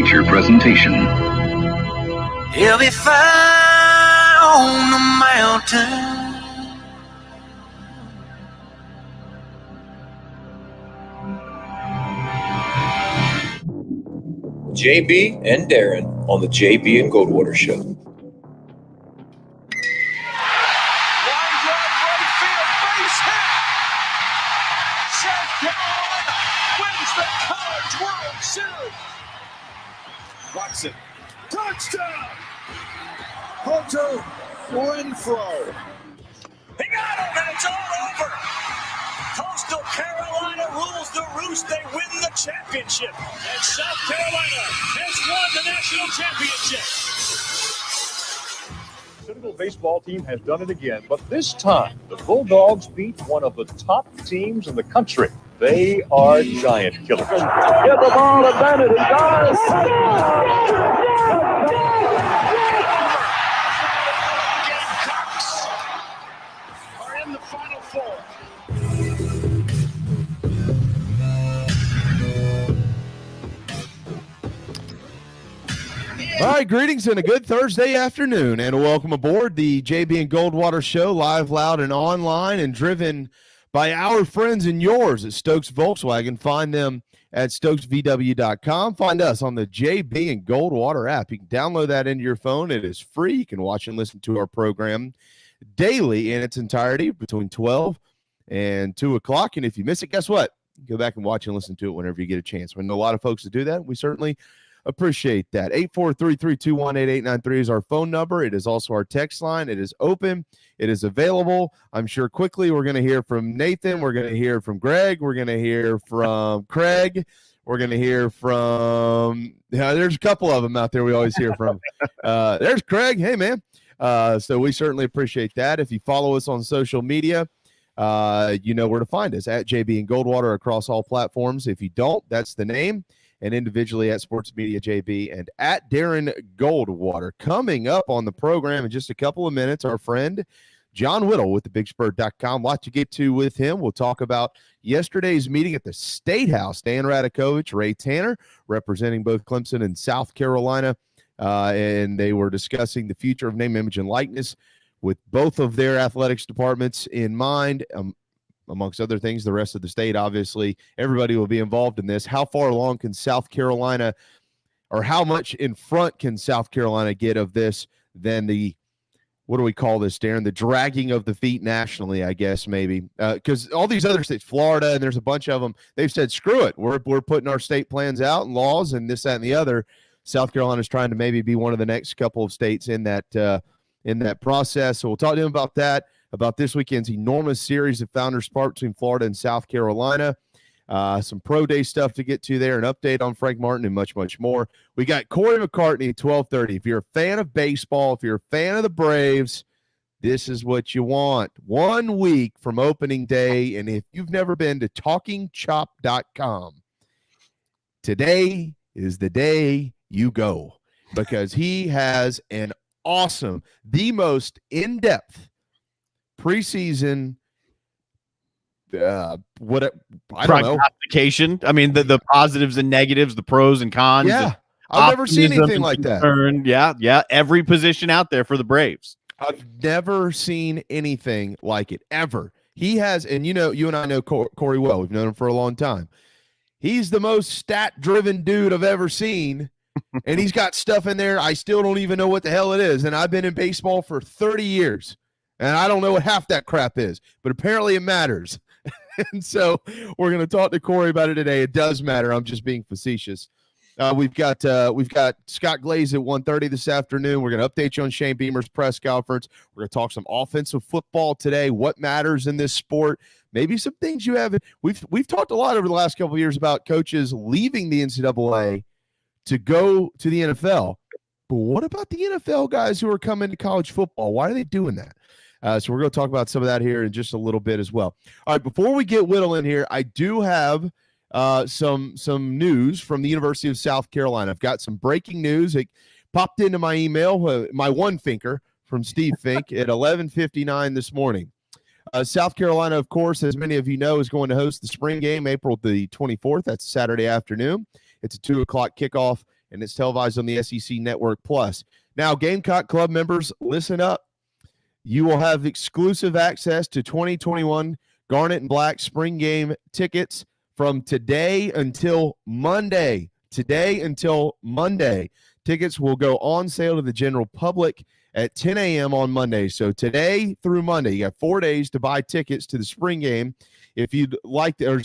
feature presentation. He'll be fire on the mountain. JB and Darren on the JB and Goldwater Show. Line drive right field, base hit. South Carolina wins the College World Series. Watson, touchdown. Hunter Renfrow. He got him, and it's all over. Coastal Carolina rules the roost. They win the championship. And South Carolina has won the national championship. The Citadel baseball team has done it again, but this time the Bulldogs beat one of the top teams in the country. They are giant killers. Get the ball to Bennett. He does. Gamecocks are in the Final Four. All right, greetings and a good Thursday afternoon, and welcome aboard the JB and Goldwater Show, live, loud, and online, and driven by our friends and yours at Stokes Volkswagen. Find them at stokesvw.com. Find us on the JB and Goldwater app. You can download that into your phone. It is free. You can watch and listen to our program daily in its entirety between 12 and 2 o'clock. And if you miss it, guess what? Go back and watch and listen to it whenever you get a chance. We know a lot of folks that do that. We certainly appreciate that. 843-321-8893 is our phone number. It is also our text line. It is open. It is available. I'm sure quickly we're going to hear from Nathan. We're going to hear from Greg. We're going to hear from Craig. We're going to hear from, there's a couple of them out there we always hear from. There's Craig. Hey, man. So we certainly appreciate that. If you follow us on social media, you know where to find us, at JB and Goldwater across all platforms. If you don't, that's the name. And individually at Sports Media JB and at Darren Goldwater. Coming up on the program in just a couple of minutes, our friend John Whittle with thebigspur.com. A lot to get to with him. We'll talk about yesterday's meeting at the State House. Dan Radakovich, Ray Tanner, representing both Clemson and South Carolina. And they were discussing the future of name, image, and likeness with both of their athletics departments in mind. Amongst other things, the rest of the state, obviously, everybody will be involved in this. How far along can South Carolina, or how much in front can South Carolina get of this than the, what do we call this, Darren? The dragging of the feet nationally, I guess, maybe. Because all these other states, Florida, and there's a bunch of them, they've said, screw it. We're putting our state plans out and laws and this, that, and the other. South Carolina's trying to maybe be one of the next couple of states in that process. So we'll talk to him about that, about this weekend's enormous series of Founders Park between Florida and South Carolina. Some pro day stuff to get to there, an update on Frank Martin, and much, much more. We got Cory McCartney at 12:30. If you're a fan of baseball, if you're a fan of the Braves, this is what you want. 1 week from opening day, and if you've never been to talkingchop.com, today is the day you go, because he has an awesome, the most in-depth preseason prognostication. I mean, the positives and negatives, the pros and cons. Yeah, I've never seen anything like that. Yeah, every position out there for the Braves. I've never seen anything like it, ever. He has, and you and I know Cory well. We've known him for a long time. He's the most stat-driven dude I've ever seen, and he's got stuff in there I still don't even know what the hell it is, and I've been in baseball for 30 years. And I don't know what half that crap is, but apparently it matters. And so we're going to talk to Cory about it today. It does matter. I'm just being facetious. We've got Scott Glaze at 1:30 this afternoon. We're going to update you on Shane Beamer's press conference. We're going to talk some offensive football today, what matters in this sport, maybe some things you haven't. We've talked a lot over the last couple of years about coaches leaving the NCAA to go to the NFL. But what about the NFL guys who are coming to college football? Why are they doing that? So we're going to talk about some of that here in just a little bit as well. All right, before we get Whittle in here, I do have some news from the University of South Carolina. I've got some breaking news. It popped into my email, my one thinker from Steve Fink at 11:59 this morning. South Carolina, of course, as many of you know, is going to host the spring game April the 24th. That's Saturday afternoon. It's a 2 o'clock kickoff, and it's televised on the SEC Network Plus. Now, Gamecock Club members, listen up. You will have exclusive access to 2021 Garnet and Black spring game tickets from today until Monday. Today until Monday. Tickets will go on sale to the general public at 10 a.m. on Monday. So today through Monday, you have 4 days to buy tickets to the spring game. If you'd like to,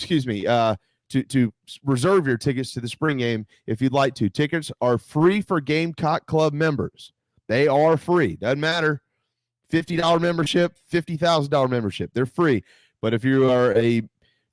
to reserve your tickets to the spring game, if you'd like to. Tickets are free for Gamecock Club members. They are free. Doesn't matter. $50 membership, $50,000 membership. They're free. But if you are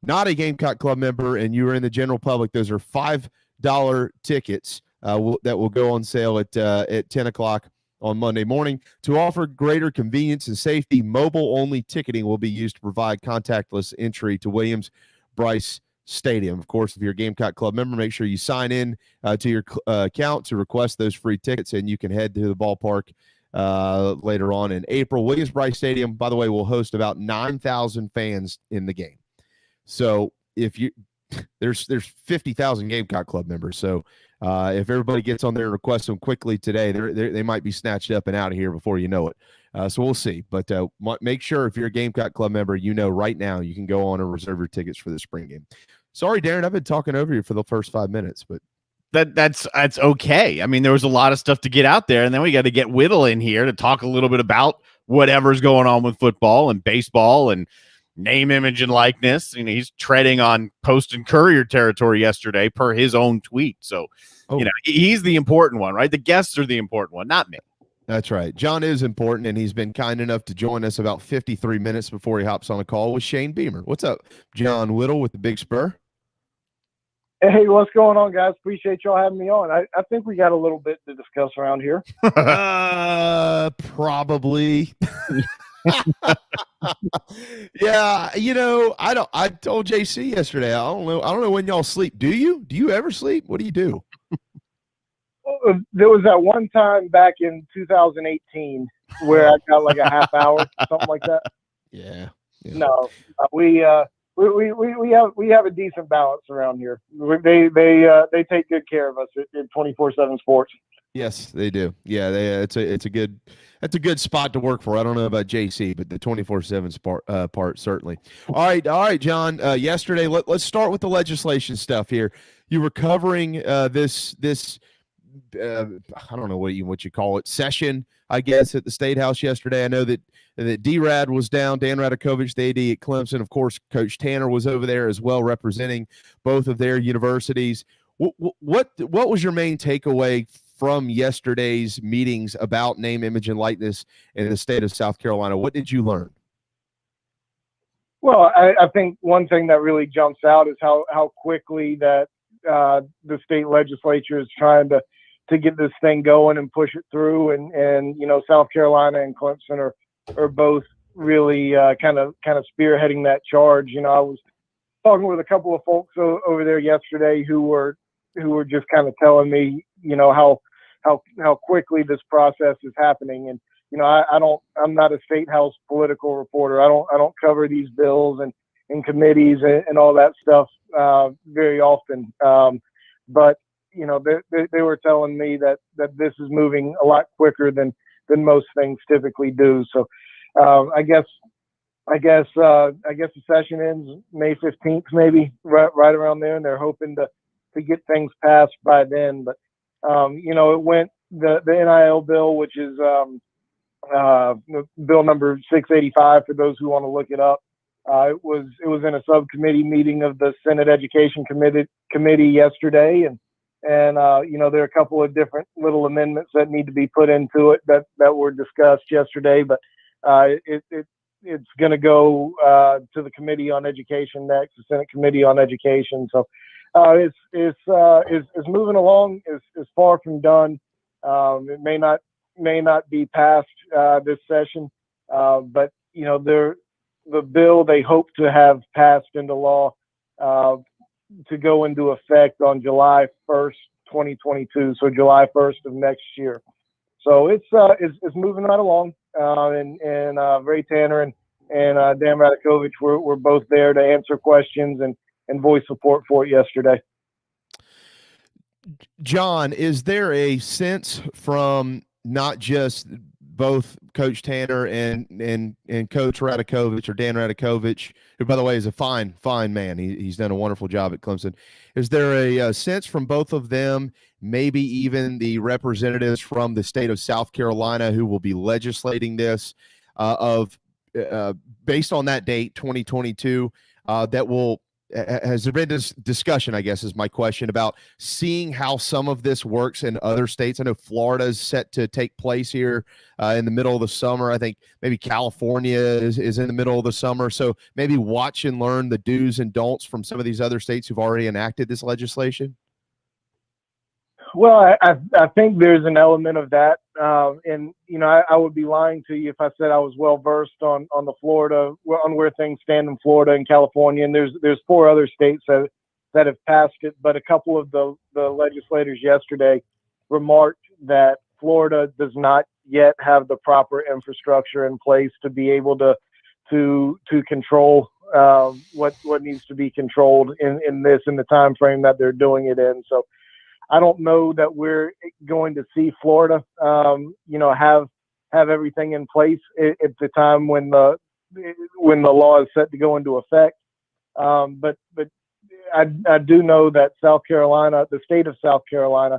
not a Gamecock Club member and you are in the general public, those are $5 tickets that will go on sale at 10 o'clock on Monday morning. To offer greater convenience and safety, mobile-only ticketing will be used to provide contactless entry to Williams-Brice Stadium. Of course, if you're a Gamecock Club member, make sure you sign in to your account to request those free tickets, and you can head to the ballpark later on in April. Williams-Brice Stadium, by the way, will host about 9,000 fans in the game. So if you there's 50,000 Gamecock Club members. So if everybody gets on there and requests them quickly today, they might be snatched up and out of here before you know it. So we'll see. But make sure if you're a Gamecock Club member, right now you can go on and reserve your tickets for the spring game. Sorry, Darren, I've been talking over you for the first 5 minutes, but that's okay. I mean, there was a lot of stuff to get out there, and then we got to get Whittle in here to talk a little bit about whatever's going on with football and baseball and name, image, and likeness. You know, he's treading on Post and Courier territory yesterday per his own tweet. So, he's the important one, right? The guests are the important one, not me. That's right. John is important, and he's been kind enough to join us about 53 minutes before he hops on a call with Shane Beamer. What's up, John Whittle with the Big Spur? Hey, what's going on, guys? Appreciate y'all having me on. I think we got a little bit to discuss around here. Probably. Yeah, I told JC yesterday, I don't know when y'all sleep. Do you ever sleep? What do you do? There was that one time back in 2018 where I got like a half hour, something like that. Yeah. No, we have a decent balance around here. They take good care of us at 24/7 Sports. Yes, they do. Yeah, it's a good spot to work for. I don't know about JC, but the 24/7 part certainly. All right, John. Yesterday, let's start with the legislation stuff here. You were covering this I don't know what you call it, session, I guess, at the State House yesterday. I know that D-Rad was down, Dan Radakovich, the AD at Clemson. Of course, Coach Tanner was over there as well, representing both of their universities. What was your main takeaway from yesterday's meetings about name, image, and likeness in the state of South Carolina? What did you learn? Well, I think one thing that really jumps out is how quickly that the state legislature is trying to get this thing going and push it through. And South Carolina and Clemson are both really kind of spearheading that charge. I was talking with a couple of folks over there yesterday who were just kind of telling me, how quickly this process is happening. And, I'm not a State House political reporter. I don't cover these bills and committees and all that stuff very often. But they were telling me that this is moving a lot quicker than most things typically do. So I guess the session ends May 15th, maybe right around there, and they're hoping to get things passed by then. But it went the NIL bill, which is bill number 685 for those who want to look it up. It was in a subcommittee meeting of the Senate Education Committee yesterday, and there are a couple of different little amendments that need to be put into it that were discussed yesterday. But it's going to go to the Committee on Education next, the Senate Committee on Education. So it's moving along. Is far from done. It may not be passed this session, but the bill they hope to have passed into law to go into effect on July 1st, 2022. So July 1st of next year. So it's moving right along. And Ray Tanner and Dan Radakovich were both there to answer questions and voice support for it yesterday. John, is there a sense from not just both Coach Tanner and Coach Radakovich, or Dan Radakovich, who, by the way, is a fine man. He's done a wonderful job at Clemson. Is there a sense from both of them, maybe even the representatives from the state of South Carolina who will be legislating this, based on that date, 2022, that will has there been this discussion, I guess is my question, about seeing how some of this works in other states? I know Florida is set to take place here in the middle of the summer. I think maybe California is in the middle of the summer. So maybe watch and learn the do's and don'ts from some of these other states who've already enacted this legislation. Well, I think there's an element of that, and I would be lying to you if I said I was well versed on the Florida, on where things stand in Florida and California. And there's 4 other states that have passed it, but a couple of the legislators yesterday remarked that Florida does not yet have the proper infrastructure in place to be able to control what needs to be controlled in the time frame that they're doing it in. So I don't know that we're going to see Florida, have everything in place at the time when the law is set to go into effect. But I do know that South Carolina, the state of South Carolina,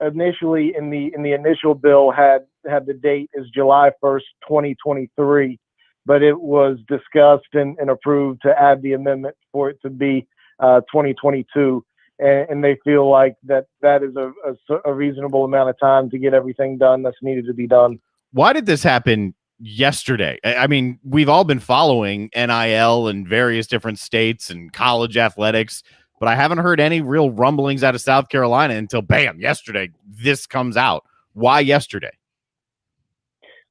initially in the initial bill had the date as July 1st, 2023, but it was discussed and approved to add the amendment for it to be 2022. And they feel like that is a reasonable amount of time to get everything done that's needed to be done. Why did this happen yesterday? I mean, we've all been following NIL in various different states and college athletics, but I haven't heard any real rumblings out of South Carolina until, bam, yesterday, this comes out. Why yesterday?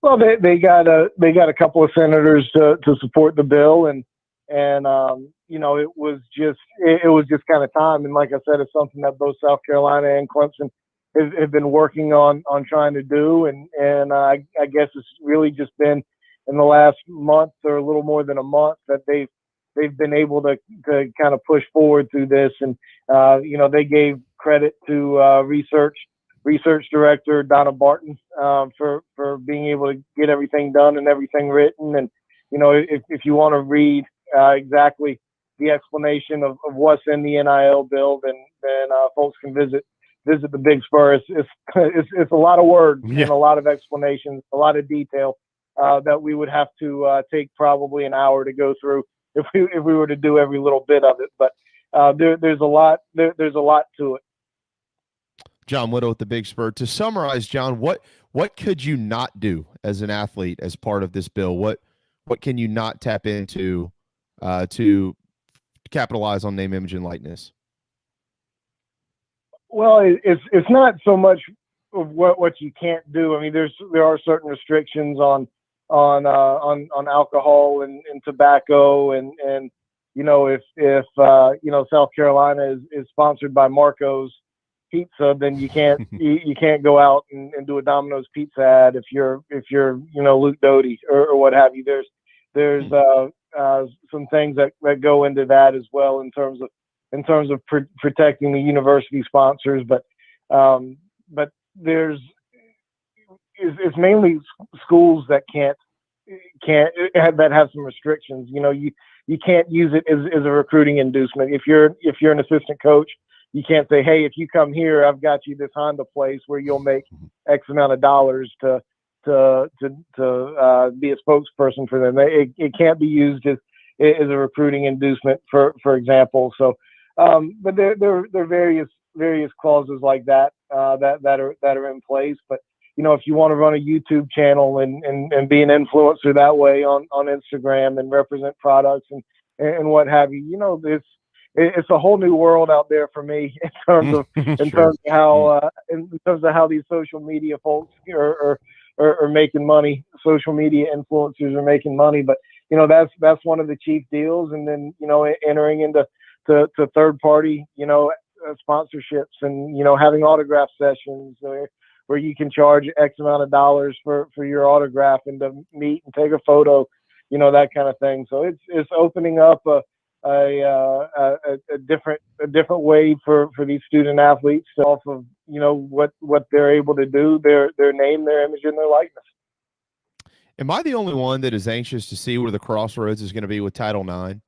Well, they got a couple of senators to support the bill, and it was just kind of time. And like I said, it's something that both South Carolina and Clemson have been working on trying to do. And I guess it's really just been in the last month or a little more than a month that they've been able to kind of push forward through this. And, they gave credit to research director Donna Barton for being able to get everything done and everything written. And, if you want to read exactly the explanation of what's in the NIL bill, then folks can visit the Big Spur. It's a lot of words and a lot of explanations, a lot of detail that we would have to take probably an hour to go through if we were to do every little bit of it. But there's a lot to it. John Whittle with the Big Spur. To summarize, John, what could you not do as an athlete as part of this bill? What can you not tap into to capitalize on name, image, and likeness? Well, it's not so much of what you can't do. I mean, there are certain restrictions on alcohol and tobacco, and if South Carolina is sponsored by Marco's Pizza, then you can't go out and do a Domino's Pizza ad if you're Luke Doty or what have you. There's some things that go into that as well in terms of protecting the university sponsors, but it's mainly schools that that have some restrictions. You can't use it as a recruiting inducement. If you're an assistant coach, you can't say, hey, if you come here, I've got you this Honda place where you'll make X amount of dollars to be a spokesperson for them. It can't be used as a recruiting inducement, for example. So, but there are various clauses like that that are in place. But if you want to run a YouTube channel and be an influencer that way on Instagram and represent products and what have you, it's a whole new world out there for me in terms of how these social media folks are making money. Social media influencers are making money, but that's one of the chief deals. And then entering into third party sponsorships and having autograph sessions where you can charge X amount of dollars for your autograph and to meet and take a photo, that kind of thing. So it's opening up a different way for these student athletes off of what they're able to do, their name, their image, and their likeness. Am I the only one that is anxious to see where the crossroads is going to be with Title IX?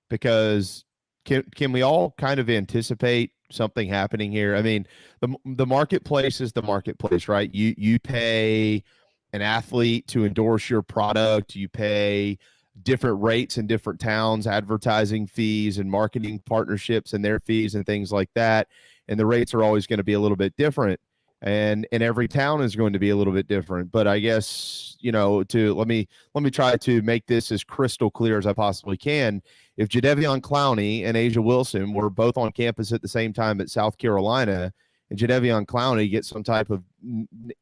Because can we all kind of anticipate something happening here? I mean, the marketplace is the marketplace, right? You pay an athlete to endorse your product. You pay different rates in different towns, advertising fees and marketing partnerships and their fees and things like that. And the rates are always going to be a little bit different. And every town is going to be a little bit different. But I guess, let me try to make this as crystal clear as I possibly can. If Jadeveon Clowney and Asia Wilson were both on campus at the same time at South Carolina, and Jadeveon Clowney gets some type of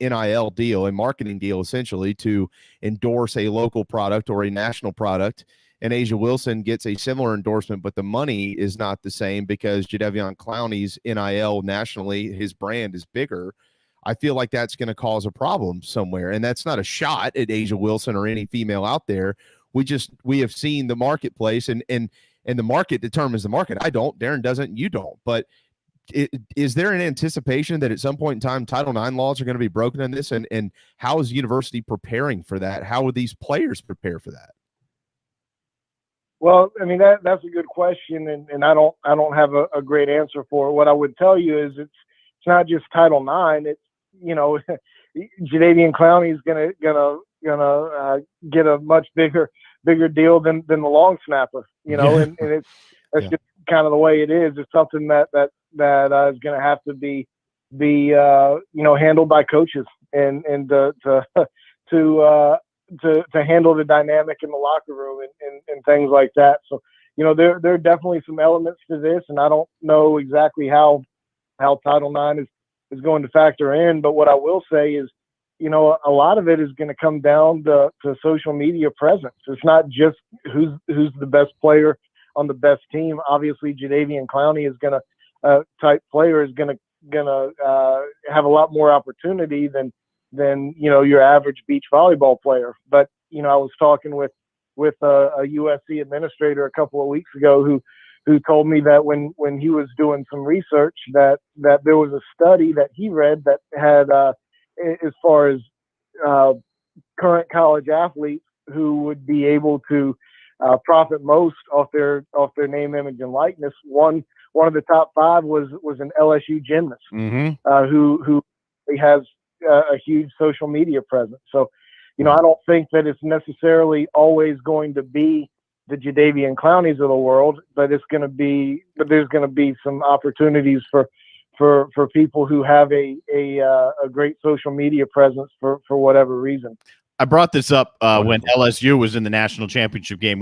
NIL deal, a marketing deal essentially, to endorse a local product or a national product, and Asia Wilson gets a similar endorsement, but the money is not the same because Jadeveon Clowney's NIL nationally, his brand is bigger. I feel like that's going to cause a problem somewhere. And that's not a shot at Asia Wilson or any female out there. We have seen the marketplace and the market determines the market. I don't, Darren doesn't, you don't. But is there an anticipation that at some point in time Title IX laws are going to be broken in this? And how is the university preparing for that? How would these players prepare for that? Well, I mean, that's a good question, and I don't have a great answer for it. What I would tell you is it's not just Title IX. It's Jadeveon Clowney is gonna get a much bigger deal than the long snapper, and that's just kind of the way it is. It's something that is going to have to be handled by coaches and to handle the dynamic in the locker room and things like that. So, there are definitely some elements to this, and I don't know exactly how Title IX is going to factor in. But what I will say is, a lot of it is going to come down to social media presence. It's not just who's the best player on the best team. Obviously, Jadeveon Clowney is type player is gonna have a lot more opportunity than your average beach volleyball player. But I was talking with a USC administrator a couple of weeks ago who told me that when he was doing some research that there was a study that he read that had as far as current college athletes who would be able to profit most off their name, image, and likeness. One of the top 5 was an LSU gymnast who has a huge social media presence. So, I don't think that it's necessarily always going to be the Jadeveon Clowneys of the world, but there's going to be some opportunities for people who have a great social media presence for whatever reason. I brought this up when LSU was in the national championship game,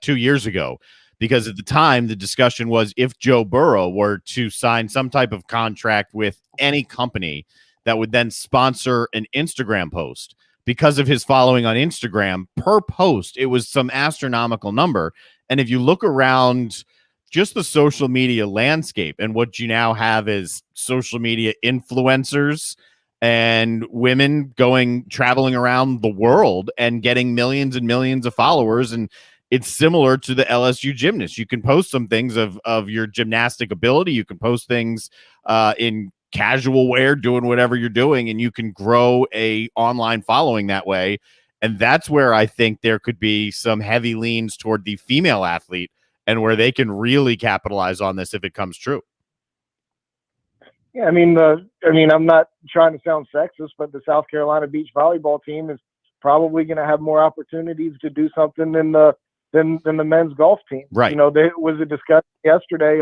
2 years ago, because at the time the discussion was if Joe Burrow were to sign some type of contract with any company that would then sponsor an Instagram post because of his following on Instagram per post, it was some astronomical number. And if you look around just the social media landscape and what you now have is social media influencers and women traveling around the world and getting millions and millions of followers. And it's similar to the LSU gymnast. You can post some things of your gymnastic ability. You can post things in casual wear, doing whatever you're doing, and you can grow a online following that way. And that's where I think there could be some heavy leans toward the female athlete and where they can really capitalize on this if it comes true. Yeah, I mean, I'm not trying to sound sexist, but the South Carolina beach volleyball team is probably going to have more opportunities to do something than the men's golf team. Right. There was a discussion yesterday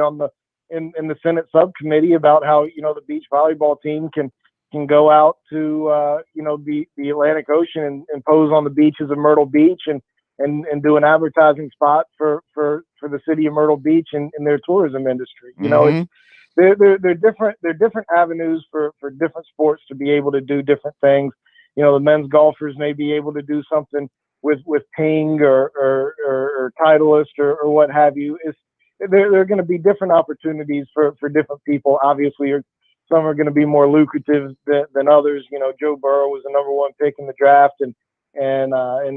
in the Senate subcommittee about how the beach volleyball team can go out to the Atlantic Ocean and pose on the beaches of Myrtle Beach and do an advertising spot for the city of Myrtle Beach and their tourism industry. They're different avenues for different sports to be able to do different things. The men's golfers may be able to do something with Ping or Titleist or what have you. There are going to be different opportunities for different people. Obviously, some are going to be more lucrative than others. Joe Burrow was the number 1 pick in the draft and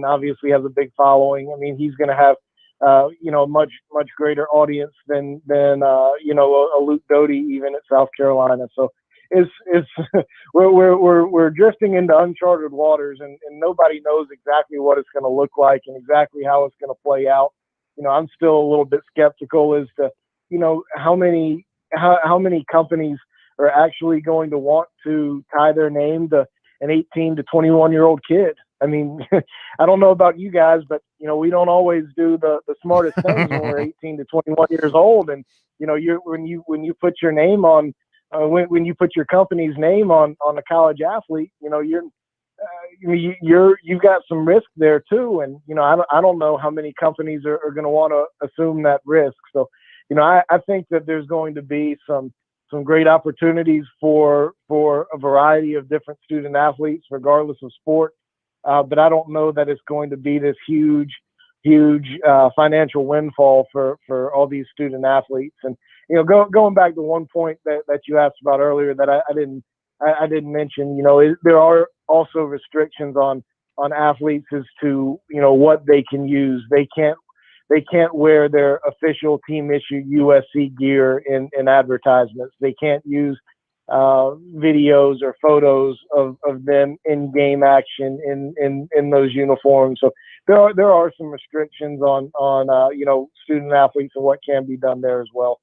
obviously has a big following. I mean, he's going to have much greater audience than a Luke Doty even at South Carolina. So it's we're drifting into uncharted waters, and nobody knows exactly what it's going to look like and exactly how it's going to play out. I'm still a little bit skeptical as to how many companies are actually going to want to tie their name to an 18 to 21-year-old kid. I mean, I don't know about you guys, but we don't always do the smartest things when we're 18 to 21 years old. And when you put your name on, when you put your company's name on a college athlete, you've got some risk there too. And I don't know how many companies are going to want to assume that risk. So I think that there's going to be some great opportunities for a variety of different student athletes, regardless of sport. But I don't know that it's going to be this huge financial windfall for all these student athletes. And going back to one point that you asked about earlier that I didn't mention, there are also restrictions on athletes as to what they can use. They can't wear their official team issued USC gear in advertisements. They can't use videos or photos of them in game action in those uniforms. So there are some restrictions on student athletes and what can be done there as well.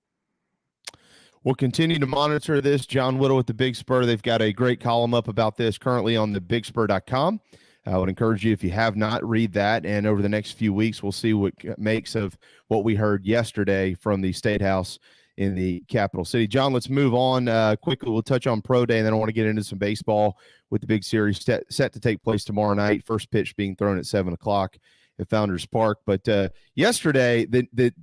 We'll continue to monitor this. John Whittle with the Big Spur. They've got a great column up about this currently on thebigspur.com. I would encourage you, if you have not, read that. And over the next few weeks, we'll see what makes of what we heard yesterday from the State House in the capital city. John, let's move on quickly. We'll touch on pro day, and then I want to get into some baseball with the big series set to take place tomorrow night. First pitch being thrown at 7:00 at Founders Park. But yesterday, the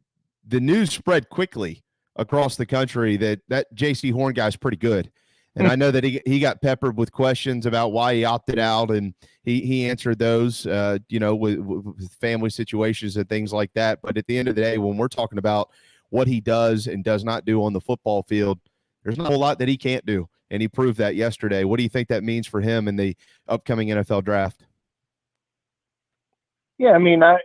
news spread quickly across the country that J.C. Horn guy's pretty good. And I know that he got peppered with questions about why he opted out, and he answered those, with family situations and things like that. But at the end of the day, when we're talking about what he does and does not do on the football field, there's not a whole lot that he can't do, and he proved that yesterday. What do you think that means for him in the upcoming NFL draft? Yeah, I mean, I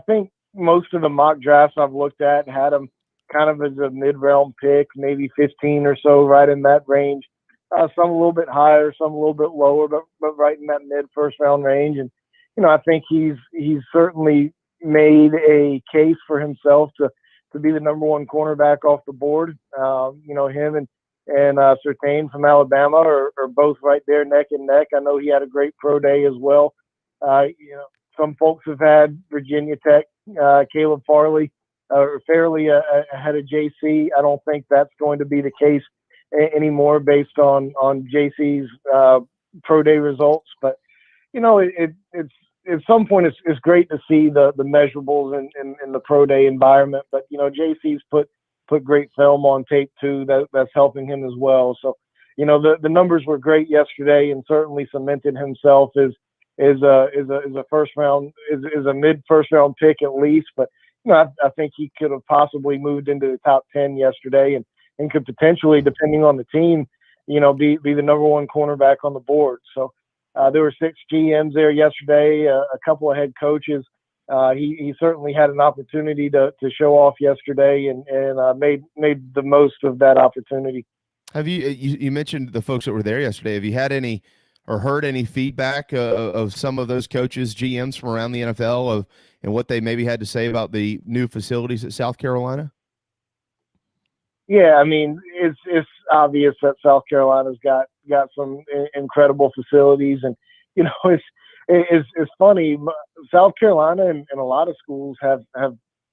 think most of the mock drafts I've looked at had him kind of as a mid-round pick, maybe 15 or so, right in that range. Some a little bit higher, some a little bit lower, but right in that mid-first round range. And I think he's certainly made a case for himself to be the number one cornerback off the board. Him and Surtain from Alabama are both right there neck and neck. I know he had a great pro day as well. Some folks have had Virginia Tech, Caleb Farley, fairly ahead of JC. I don't think that's going to be the case anymore based on JC's pro day results. But it's at some point it's great to see the measurables in the pro day environment. But JC's put great film on tape too that's helping him as well. So the numbers were great yesterday and certainly cemented himself as a first round is a mid first round pick at least. But I think he could have possibly moved into the top 10 yesterday and could potentially, depending on the team, be the number one cornerback on the board. So there were 6 GMs there yesterday, a couple of head coaches. He certainly had an opportunity to show off yesterday and made the most of that opportunity. Have you mentioned the folks that were there yesterday? Have you had any or heard any feedback of some of those coaches, GMs from around the NFL and what they maybe had to say about the new facilities at South Carolina? Yeah, I mean, it's obvious that South Carolina's got some incredible facilities, and it's funny. South Carolina and a lot of schools have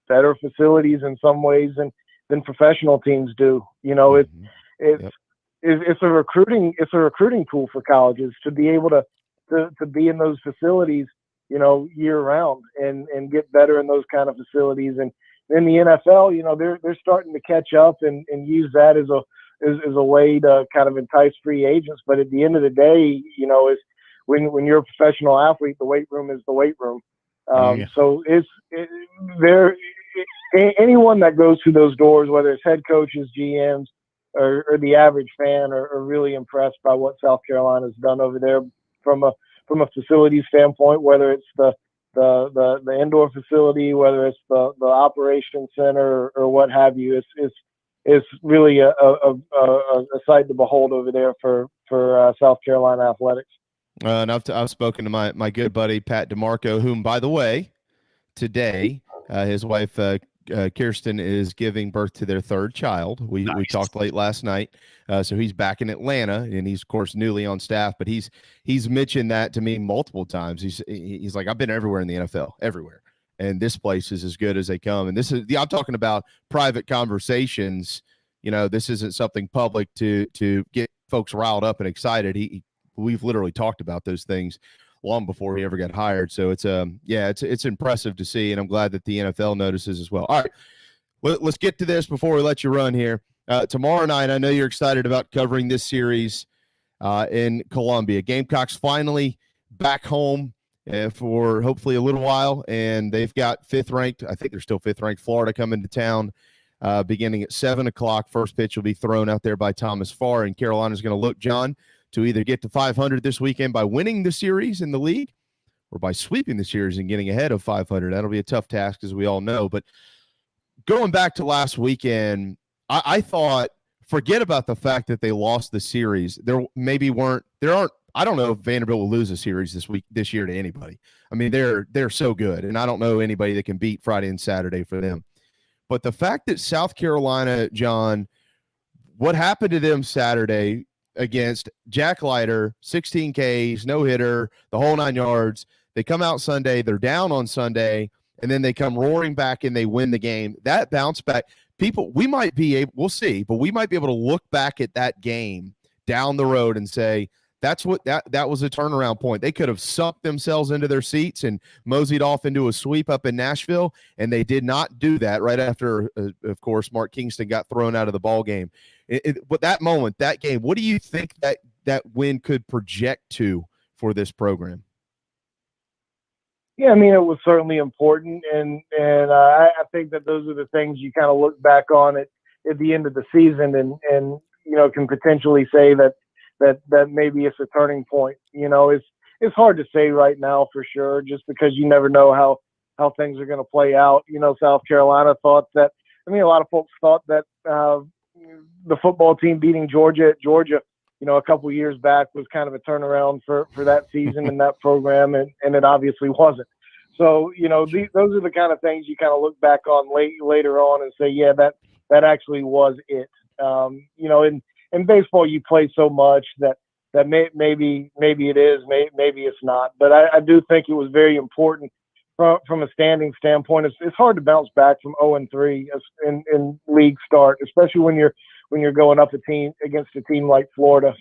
better facilities in some ways than professional teams do. It's a recruiting tool for colleges to be able to be in those facilities, year round and get better in those kind of facilities. And in the NFL, they're starting to catch up and use that as a way to kind of entice free agents. But at the end of the day, is when you're a professional athlete, the weight room is the weight room. So anyone that goes through those doors, whether it's head coaches, GMs, or the average fan, are really impressed by what South Carolina's done over there from a facility standpoint, whether it's the the indoor facility, whether it's the operations center or what have you. It's really a sight to behold over there for South Carolina athletics. And I've spoken to my good buddy Pat DeMarco, whom, by the way, today his wife Kirsten is giving birth to their third child. We talked late last night, so he's back in Atlanta, and he's of course newly on staff. But he's mentioned that to me multiple times. He's like, I've been everywhere in the NFL, everywhere, and this place is as good as they come. And this is I'm talking about private conversations. This isn't something public to get folks riled up and excited. We've literally talked about those things long before he ever got hired. So it's impressive to see, and I'm glad that the NFL notices as well. All right, let's get to this before we let you run here. Tomorrow night, I know you're excited about covering this series in Columbia. Gamecocks finally back home for hopefully a little while, and they've got fifth-ranked, I think they're still fifth-ranked, Florida coming to town beginning at 7 o'clock. First pitch will be thrown out there by Thomas Farr, and Carolina's going to look, John, to either get to 500 this weekend by winning the series in the league or by sweeping the series and getting ahead of 500. That'll be a tough task, as we all know. But going back to last weekend, I thought, forget about the fact that they lost the series. I don't know if Vanderbilt will lose a series this year to anybody. I mean, they're so good, and I don't know anybody that can beat Friday and Saturday for them. But the fact that South Carolina, John, what happened to them Saturday against Jack Leiter, 16 Ks, no hitter, the whole 9 yards. They come out Sunday, they're down on Sunday, and then they come roaring back and they win the game. That bounce back, we'll see, but we might be able to look back at that game down the road and say, that was a turnaround point. They could have sucked themselves into their seats and moseyed off into a sweep up in Nashville, and they did not do that right after, of course, Mark Kingston got thrown out of the ball game. But that moment, that game, what do you think that win could project to for this program? Yeah, I mean, it was certainly important, and I think that those are the things you kind of look back on at the end of the season, and can potentially say that maybe it's a turning point. It's hard to say right now for sure, just because you never know how things are going to play out. South Carolina thought that. I mean, a lot of folks thought that the football team beating Georgia at Georgia, a couple years back was kind of a turnaround for that season and that program, and it obviously wasn't. So, those are the kind of things you kind of look back on later on and say, yeah, that actually was it. In baseball, you play so much that maybe it is, maybe it's not. But I do think it was very important from a standing standpoint. It's hard to bounce back from 0-3 in league start, especially when you're going up against a team like Florida.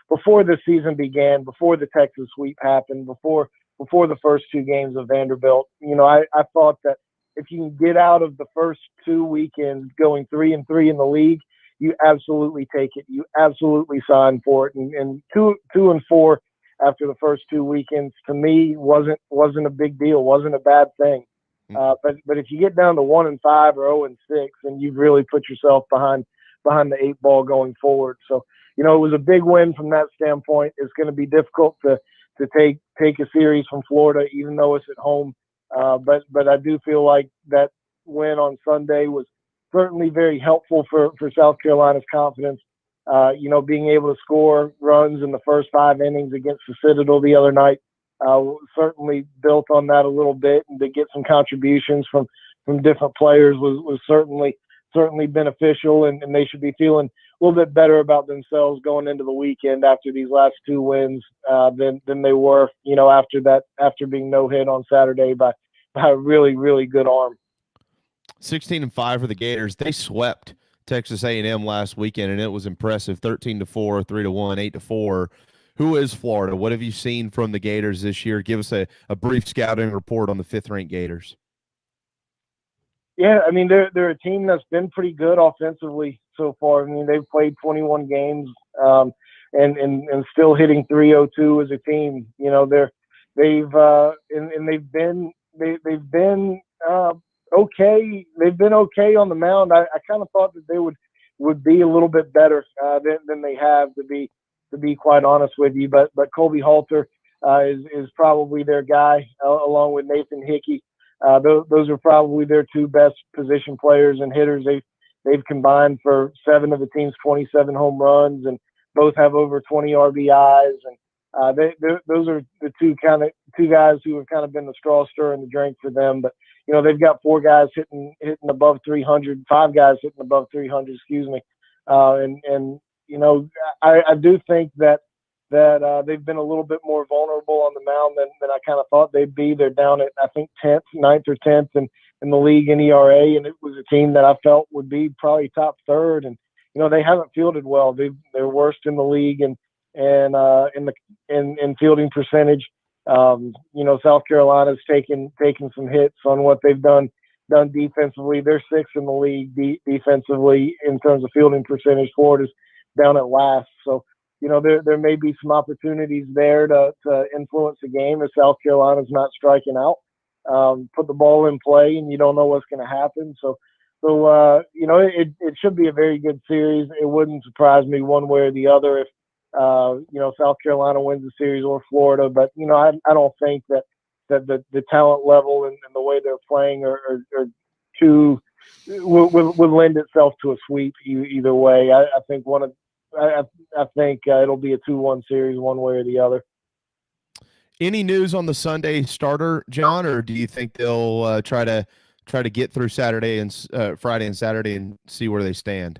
Before the season began, before the Texas sweep happened, before the first 2 games of Vanderbilt, I thought that if you can get out of the first 2 weekends going 3-3 in the league, you absolutely take it. You absolutely sign for it. And 2-4 after the first 2 weekends, to me, wasn't a big deal, wasn't a bad thing. But if you get down to 1-5 or 0-6, then you've really put yourself behind the 8 ball going forward. So, it was a big win from that standpoint. It's going to be difficult to take a series from Florida, even though it's at home. But I do feel like that win on Sunday was certainly very helpful for South Carolina's confidence. Being able to score runs in the first 5 innings against the Citadel the other night certainly built on that a little bit, and to get some contributions from different players was certainly beneficial, and they should be feeling a little bit better about themselves going into the weekend after these last 2 wins than they were, after being no hit on Saturday by a really, really good arm. 16-5 for the Gators. They swept Texas A&M last weekend, and it was impressive. 13-4, 3-1, 8-4. Who is Florida? What have you seen from the Gators this year? Give us a brief scouting report on the 5th-ranked Gators. Yeah, I mean, they're a team that's been pretty good offensively so far. I mean, they've played 21 games and still hitting .302 as a team. They've been okay. They've been okay on the mound. I kind of thought that they would be a little bit better than they have, to be quite honest with you. But Colby Halter, is probably their guy, along with Nathan Hickey. Those are probably their two best position players and hitters. They've combined for 7 of the team's 27 home runs, and both have over 20 RBIs. And those are the two guys who have kind of been the straw stirring the drink for them. But they've got 4 guys hitting above 300, 5 guys hitting above 300. Excuse me. And I do think that they've been a little bit more vulnerable on the mound than I kind of thought they'd be. They're down at, I think, 9th or 10th in the league in ERA, and it was a team that I felt would be probably top 3rd. And they haven't fielded well. They're worst in the league in fielding percentage. South Carolina's taken some hits on what they've done defensively. They're 6th in the league defensively in terms of fielding percentage. Florida's down at last. So there may be some opportunities there to influence the game if South Carolina's not striking out. Put the ball in play, and you don't know what's going to happen. So it should be a very good series. It wouldn't surprise me one way or the other if South Carolina wins the series or Florida. But I don't think that the talent level and the way they're playing are too would lend itself to a sweep either way. I think it'll be a 2-1 series one way or the other. Any news on the Sunday starter, John, or do you think they'll try to get through Saturday and Friday and Saturday and see where they stand?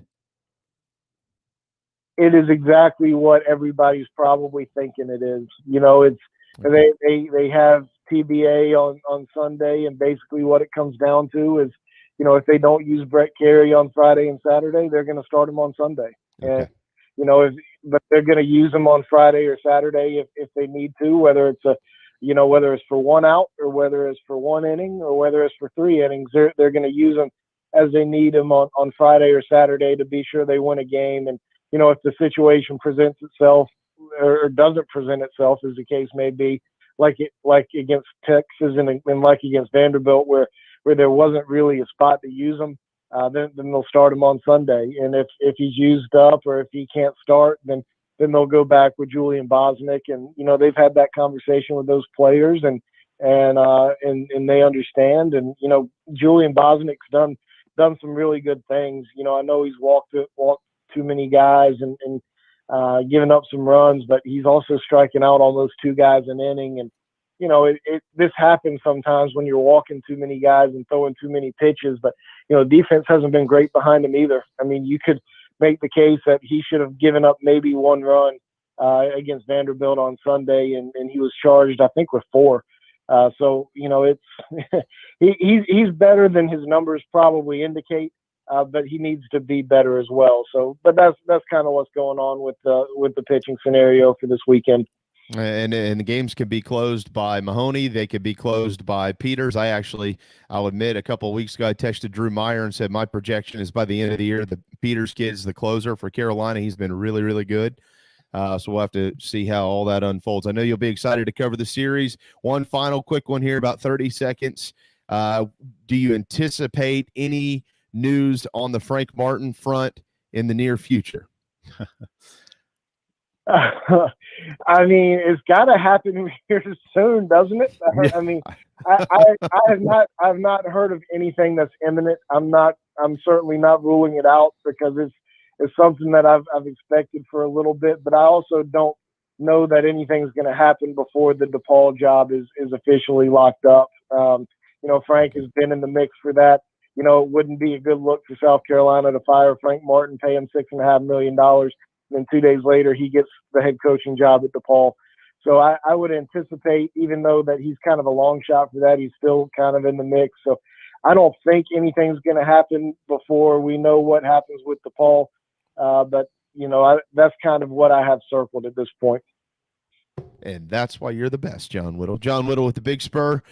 It is exactly what everybody's probably thinking it is. It's okay. They have TBA on Sunday, and basically what it comes down to is, if they don't use Brett Carey on Friday and Saturday, they're going to start him on Sunday. Okay. And but they're going to use them on Friday or Saturday if they need to, whether it's whether it's for 1 out or whether it's for 1 inning or whether it's for 3 innings. They're going to use them as they need them on Friday or Saturday to be sure they win a game. And if the situation presents itself or doesn't present itself, as the case may be, like against Texas and like against Vanderbilt, where there wasn't really a spot to use them, then they'll start him on Sunday. And if he's used up or if he can't start, then they'll go back with Julian Bosnick. And they've had that conversation with those players, and they understand. And Julian Bosnick's done some really good things. I know he's walked too many guys and giving up some runs, but he's also striking out almost 2 guys an inning. And this happens sometimes when you're walking too many guys and throwing too many pitches, but defense hasn't been great behind him either. I mean, you could make the case that he should have given up maybe 1 run against Vanderbilt on Sunday, and he was charged, I think, with 4. So it's he's better than his numbers probably indicate. But he needs to be better as well. So, but that's kind of what's going on with the pitching scenario for this weekend. And the games can be closed by Mahoney. They could be closed by Peters. I'll admit, a couple of weeks ago, I texted Drew Meyer and said my projection is by the end of the year, the Peters kid is the closer for Carolina. He's been really, really good. So we'll have to see how all that unfolds. I know you'll be excited to cover the series. One final quick one here, about 30 seconds. Do you anticipate any news on the Frank Martin front in the near future? I mean, it's got to happen here soon, doesn't it? I mean, I have not heard of anything that's imminent. I'm certainly not ruling it out because it's something that I've expected for a little bit, but I also don't know that anything's going to happen before the DePaul job is officially locked up. Frank has been in the mix for that. It wouldn't be a good look for South Carolina to fire Frank Martin, pay him $6.5 million. And then 2 days later, he gets the head coaching job at DePaul. So I would anticipate, even though that he's kind of a long shot for that, he's still kind of in the mix. So I don't think anything's going to happen before we know what happens with DePaul. But that's kind of what I have circled at this point. And that's why you're the best, John Whittle. John Whittle with the Big Spur.com.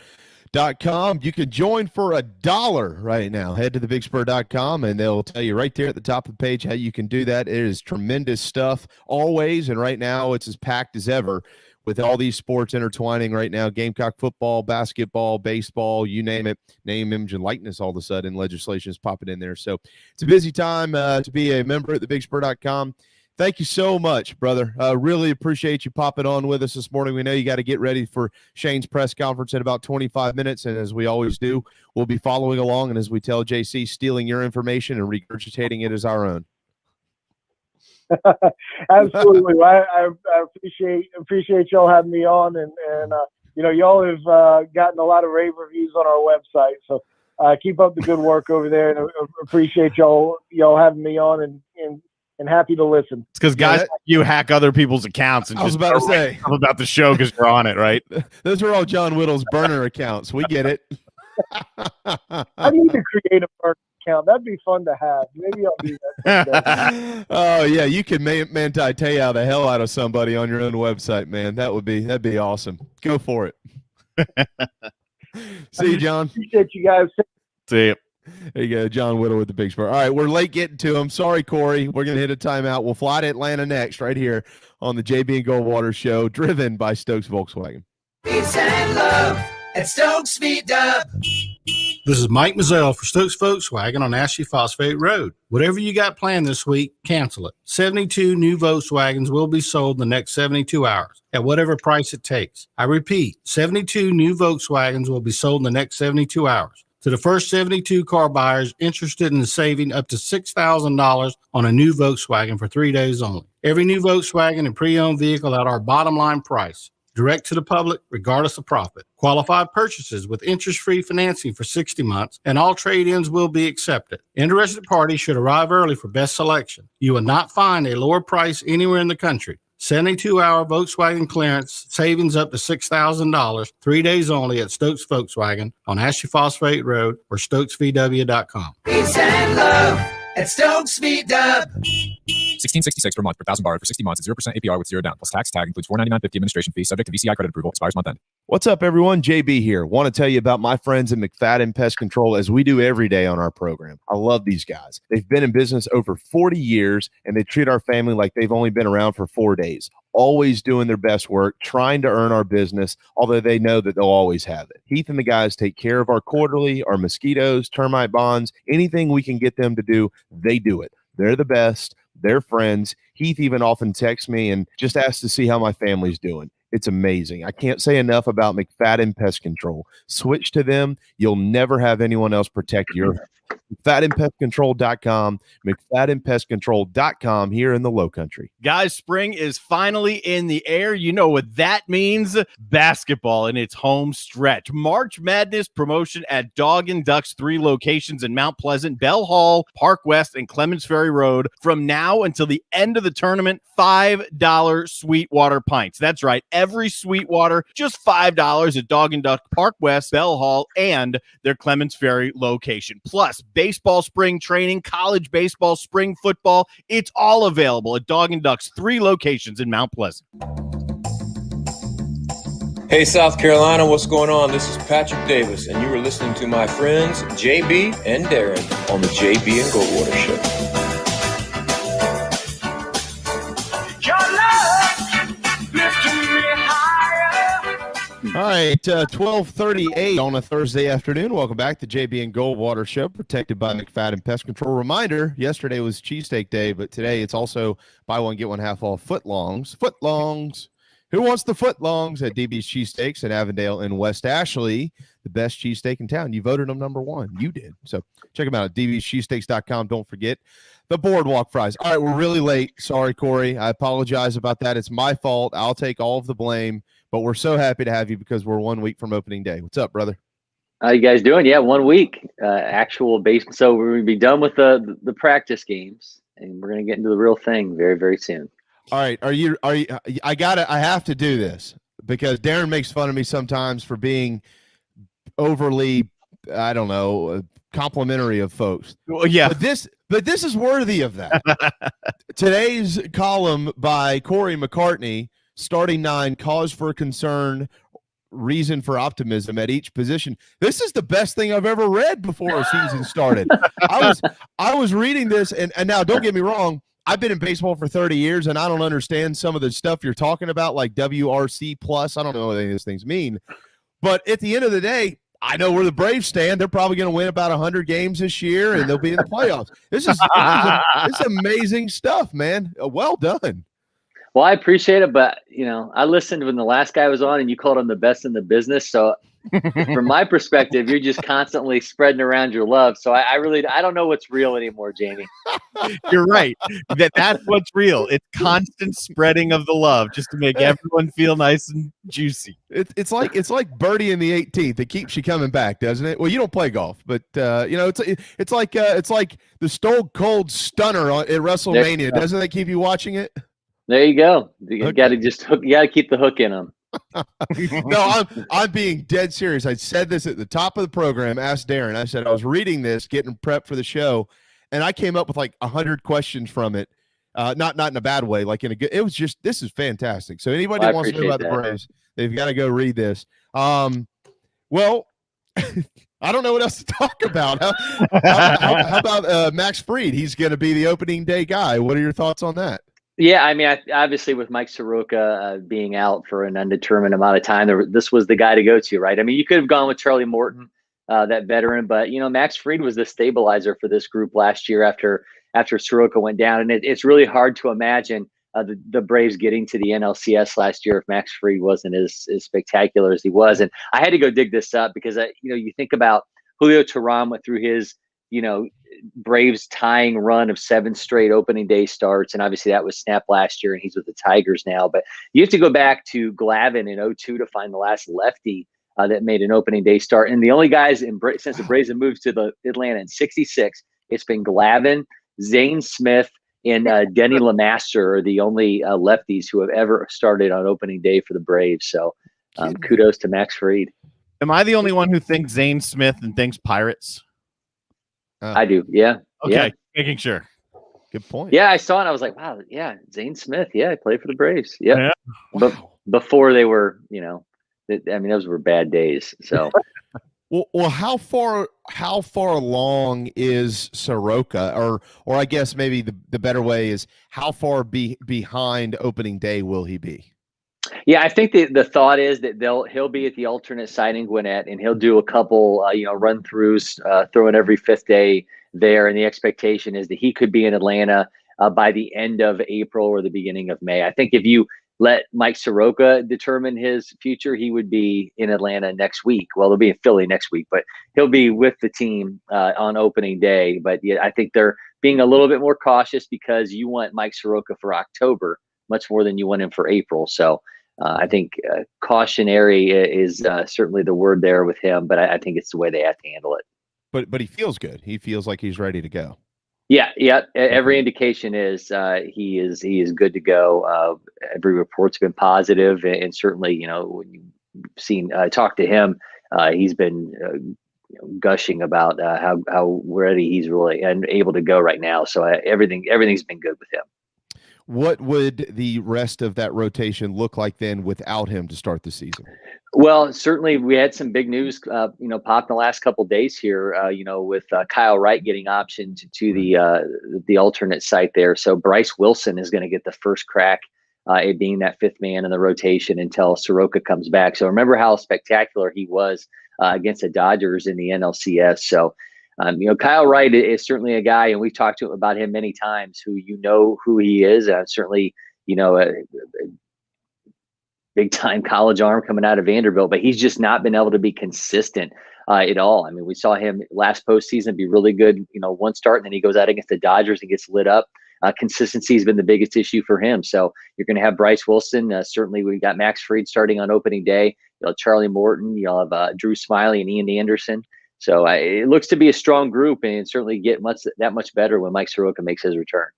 You can join for $1 right now. Head to thebigspur.com and they'll tell you right there at the top of the page how you can do that. It is tremendous stuff always, and right now it's as packed as ever with all these sports intertwining right now. Gamecock football, basketball, baseball, you name it. Name, image, and likeness all of a sudden. Legislation is popping in there. So it's a busy time to be a member at thebigspur.com. Thank you so much, brother. Really appreciate you popping on with us this morning. We know you got to get ready for Shane's press conference in about 25 minutes, and as we always do, we'll be following along, and as we tell JC, stealing your information and regurgitating it as our own. Absolutely. I appreciate y'all having me on, and y'all have gotten a lot of rave reviews on our website. So keep up the good work over there, and appreciate y'all having me on, and happy to listen. It's because guys, you hack other people's accounts and just about to say about the show because you're on it, right? Those are all John Whittle's burner accounts. We get it. I need to create a burner account. That'd be fun to have. Maybe I'll do that. Oh yeah, you could manti-te'o the hell out of somebody on your own website, man. That'd be awesome. Go for it. See you, John. Appreciate you guys. See you. There you go, John Whittle with the Big Spur. All right, we're late getting to him. Sorry, Corey. We're going to hit a timeout. We'll fly to Atlanta next, right here on the JB and Goldwater Show, driven by Stokes Volkswagen. Peace and love at Stokes Feed Up. This is Mike Mazzell for Stokes Volkswagen on Ashley Phosphate Road. Whatever you got planned this week, cancel it. 72 new Volkswagens will be sold in the next 72 hours at whatever price it takes. I repeat, 72 new Volkswagens will be sold in the next 72 hours. To the first 72 car buyers interested in saving up to $6,000 on a new Volkswagen for 3 days only. Every new Volkswagen and pre-owned vehicle at our bottom line price. Direct to the public, regardless of profit. Qualified purchases with interest-free financing for 60 months, and all trade-ins will be accepted. Interested parties should arrive early for best selection. You will not find a lower price anywhere in the country. 72-hour Volkswagen clearance, savings up to $6,000, 3 days only at Stokes Volkswagen on Ashley Phosphate Road or StokesVW.com. Peace and love at Stokes Feed Up. $16.66 per month per thousand borrowed for 60 months at 0% APR with 0 down. Plus tax tag includes $4.99.50 administration fee subject to VCI credit approval. Expires month end. What's up, everyone? JB here. Want to tell you about my friends at McFadden Pest Control, as we do every day on our program. I love these guys. They've been in business over 40 years, and they treat our family like they've only been around for 4 days. Always doing their best work, trying to earn our business, although they know that they'll always have it. Heath and the guys take care of our quarterly, our mosquitoes, termite bonds, anything we can get them to do, they do it. They're the best. They're friends. Heath even often texts me and just asks to see how my family's doing. It's amazing. I can't say enough about McFadden Pest Control. Switch to them. You'll never have anyone else protect your McFaddenPestControl.com, McFaddenPestControl.com here in the Low Country. Guys, spring is finally in the air. You know what that means? Basketball in its home stretch. March Madness promotion at Dog and Duck's 3 locations in Mount Pleasant, Bell Hall, Park West, and Clements Ferry Road. From now until the end of the tournament, $5 Sweetwater pints. That's right. Every Sweetwater, just $5 at Dog and Duck, Park West, Bell Hall, and their Clements Ferry location. Plus, baseball spring training, college baseball, spring football. It's all available at Dog and Duck's 3 locations in Mount Pleasant. Hey, South Carolina, what's going on? This is Patrick Davis, and you are listening to my friends JB and Darren on the JB and Goldwater Show. Your love lifting me higher. All right, 12:38 on a Thursday afternoon. Welcome back to JB and Goldwater Show, protected by McFadden Pest Control. Reminder, yesterday was Cheesesteak Day, but today it's also buy one, get one half off footlongs. Footlongs. Who wants the footlongs at DB's Cheesesteaks in Avondale and West Ashley, the best cheesesteak in town? You voted them number 1. You did. So check them out at dbscheesesteaks.com. Don't forget the boardwalk fries. All right, we're really late. Sorry, Corey. I apologize about that. It's my fault. I'll take all of the blame, but we're so happy to have you because we're 1 week from opening day. What's up, brother? How you guys doing? Yeah, 1 week, actual base. So we're going to be done with the practice games, and we're going to get into the real thing very, very soon. All right. Are you, I have to do this because Darren makes fun of me sometimes for being overly, I don't know, complimentary of folks. Well, yeah. But this is worthy of that. Today's column by Cory McCartney, starting 9, cause for concern, reason for optimism at each position. This is the best thing I've ever read before a season started. I was reading this, and now don't get me wrong, I've been in baseball for 30 years, and I don't understand some of the stuff you're talking about, like WRC plus. I don't know what any of those things mean. But at the end of the day, I know where the Braves stand. They're probably going to win about 100 games this year, and they'll be in the playoffs. This is amazing stuff, man. Well done. Well, I appreciate it, but I listened when the last guy was on, and you called him the best in the business. So, from my perspective, you're just constantly spreading around your love. So I don't know what's real anymore, Jamie. You're right. That's what's real. It's constant spreading of the love just to make everyone feel nice and juicy. It's like birdie in the 18th. It keeps you coming back, doesn't it? Well, you don't play golf, but it's like the Stone Cold Stunner at WrestleMania. Doesn't that keep you watching it? There you go. You got to keep the hook in them. No, I'm being dead serious. I said this at the top of the program. Asked Darren. I said I was reading this, getting prepped for the show, and I came up with like 100 questions from it. Not in a bad way. Like it was just, this is fantastic. So anybody who wants to know about the Braves, they've got to go read this. Well, I don't know what else to talk about. How about Max Fried? He's going to be the opening day guy. What are your thoughts on that? Yeah, I mean, obviously with Mike Soroka being out for an undetermined amount of time, this was the guy to go to, right? I mean, you could have gone with Charlie Morton, that veteran, but Max Fried was the stabilizer for this group last year after Soroka went down, and it's really hard to imagine the Braves getting to the NLCS last year if Max Fried wasn't as spectacular as he was. And I had to go dig this up because you think about Julio Teheran went through his Braves tying run of 7 straight opening day starts, and obviously that was snapped last year, and he's with the Tigers now. But you have to go back to Glavine in 2002 to find the last lefty that made an opening day start. And the only guys since the Braves have moved to the Atlanta in '66, it's been Glavine, Zane Smith, and Denny LeMaster are the only lefties who have ever started on opening day for the Braves. So kudos to Max Fried. Am I the only one who thinks Zane Smith and thinks Pirates? I do. Yeah. Okay. Yeah. Making sure. Good point. Yeah. I saw it. I was like, wow. Yeah. Zane Smith. Yeah. He played for the Braves. Yep. Yeah. But before they were, those were bad days. So, well, how far along is Soroka, or I guess maybe the better way is how far behind opening day will he be? Yeah, I think the thought is that he'll be at the alternate site in Gwinnett, and he'll do a couple, run throughs, throwing every 5th day there. And the expectation is that he could be in Atlanta by the end of April or the beginning of May. I think if you let Mike Soroka determine his future, he would be in Atlanta next week. Well, he'll be in Philly next week, but he'll be with the team on opening day. But yeah, I think they're being a little bit more cautious because you want Mike Soroka for October much more than you want him for April. So I think cautionary is certainly the word there with him, but I think it's the way they have to handle it. But he feels good. He feels like he's ready to go. Yeah. Every indication is he is good to go. Every report's been positive, and certainly when you've seen talk to him, he's been gushing about how ready he's really and able to go right now. So everything's been good with him. What would the rest of that rotation look like then without him to start the season? Well, certainly we had some big news, pop in the last couple of days here, with Kyle Wright getting optioned to the alternate site there. So Bryce Wilson is going to get the first crack at being that 5th man in the rotation until Soroka comes back. So remember how spectacular he was against the Dodgers in the NLCS. So, Kyle Wright is certainly a guy, and we've talked about him many times, who who he is. Certainly, a big time college arm coming out of Vanderbilt, but he's just not been able to be consistent at all. I mean, we saw him last postseason be really good, one start, and then he goes out against the Dodgers and gets lit up. Consistency has been the biggest issue for him. So you're going to have Bryce Wilson. Certainly, we got Max Fried starting on opening day. You'll have Charlie Morton. You'll have Drew Smiley and Ian Anderson. So it looks to be a strong group, and certainly get that much better when Mike Soroka makes his return.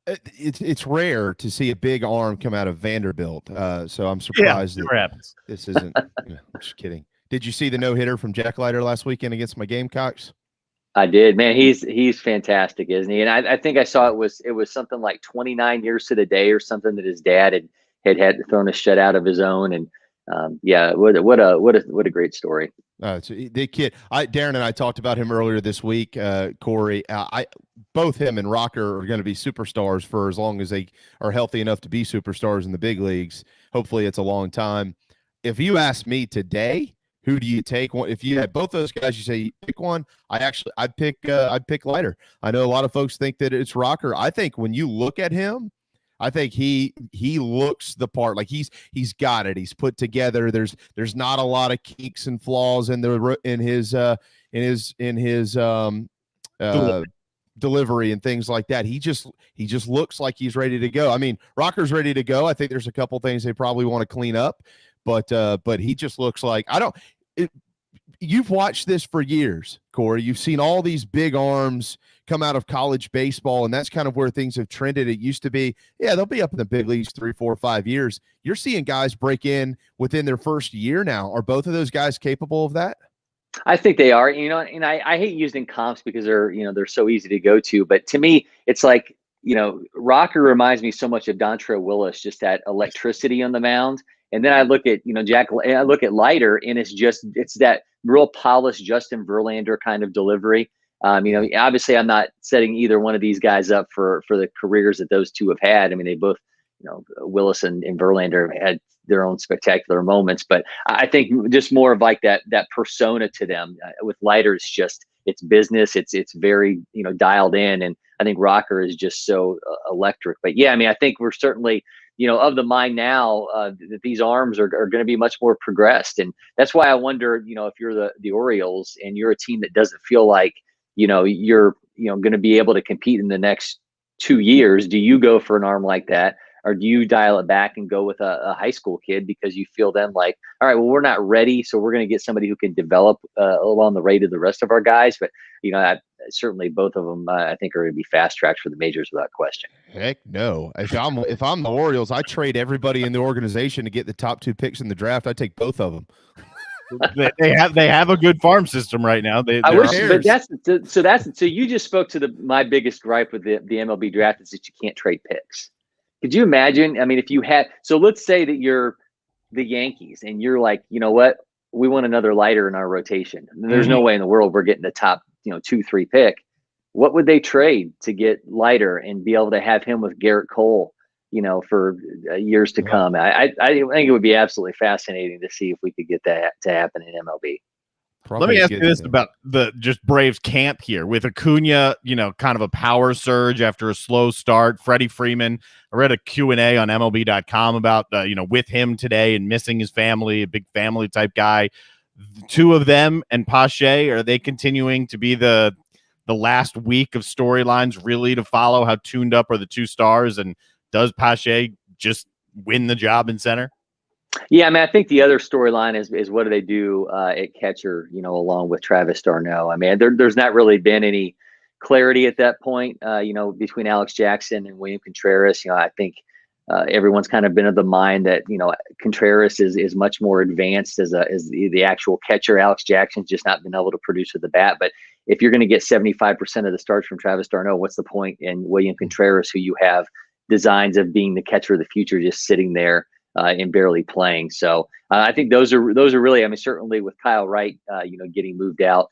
It's rare to see a big arm come out of Vanderbilt. So I'm surprised that this isn't. I'm just kidding. Did you see the no-hitter from Jack Leiter last weekend against my Gamecocks? I did, man. He's fantastic, isn't he? And I think I saw it was something like 29 years to the day or something that his dad had thrown a shutout of his own. And what a great story. So the kid, Darren and I talked about him earlier this week. Corey, both him and Rocker are going to be superstars for as long as they are healthy enough to be superstars in the big leagues. Hopefully, it's a long time. If you ask me today, who do you take? If you had both those guys, you say pick one. I'd pick Leiter. I know a lot of folks think that it's Rocker. I think when you look at him, I think he looks the part. Like he's got it. He's put together. There's not a lot of kinks and flaws in his delivery and things like that. He just looks like he's ready to go. I mean, Rocker's ready to go. I think there's a couple things they probably want to clean up, but he just looks like you've watched this for years, Corey. You've seen all these big arms come out of college baseball, and that's kind of where things have trended. It used to be, they'll be up in the big leagues 3, 4, 5 years. You're seeing guys break in within their first year now. Are both of those guys capable of that? I think they are, and I hate using comps because they're so easy to go to. But to me, it's like, Rocker reminds me so much of Dontrelle Willis, just that electricity on the mound. And then I look at, I look at Leiter, and it's that real polished Justin Verlander kind of delivery. Obviously I'm not setting either one of these guys up for the careers that those two have had. I mean, they both, Willis and Verlander have had their own spectacular moments, but I think just more of like that persona to them. With Leiter, it's business. It's very, dialed in. And I think Rocker is just so electric. But yeah, I mean, I think we're certainly, of the mind now that these arms are going to be much more progressed. And that's why I wonder, if you're the Orioles and you're a team that doesn't feel like, you're, going to be able to compete in the next 2 years, do you go for an arm like that? Or do you dial it back and go with a high school kid because you feel then like, all right, well, we're not ready, so we're going to get somebody who can develop along the rate of the rest of our guys. But, certainly both of them, I think, are going to be fast tracked for the majors without question. Heck no. If I'm the Orioles, I trade everybody in the organization to get the top 2 picks in the draft. I take both of them. they have a good farm system right now. I wish, but so you just spoke to my biggest gripe with the MLB draft is that you can't trade picks. Could you imagine? I mean, if you had, so let's say that you're the Yankees and you're like, you know what, we want another Leiter in our rotation. And there's no way in the world we're getting the top, 2, 3 pick. What would they trade to get Leiter and be able to have him with Garrett Cole, for years to come? I think it would be absolutely fascinating to see if we could get that to happen in MLB. Let me ask you this about the Braves camp here with Acuna, kind of a power surge after a slow start. Freddie Freeman, I read a Q&A on MLB.com about, with him today and missing his family, a big family type guy. The 2 of them and Pache, are they continuing to be the last week of storylines really to follow? How tuned up are the 2 stars? And does Pache just win the job in center? Yeah, I mean, I think the other storyline is what do they do at catcher, along with Travis d'Arnaud. I mean, there's not really been any clarity at that point, between Alex Jackson and William Contreras. I think everyone's kind of been of the mind that, Contreras is much more advanced as the actual catcher. Alex Jackson's just not been able to produce with the bat. But if you're going to get 75% of the starts from Travis d'Arnaud, what's the point in William Contreras, who you have designs of being the catcher of the future, just sitting there and barely playing? So I think those are really, I mean, certainly with Kyle Wright, getting moved out,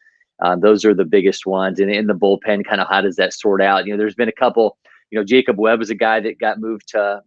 those are the biggest ones. And in the bullpen, kind of how does that sort out? There's been a couple. Jacob Webb was a guy that got moved to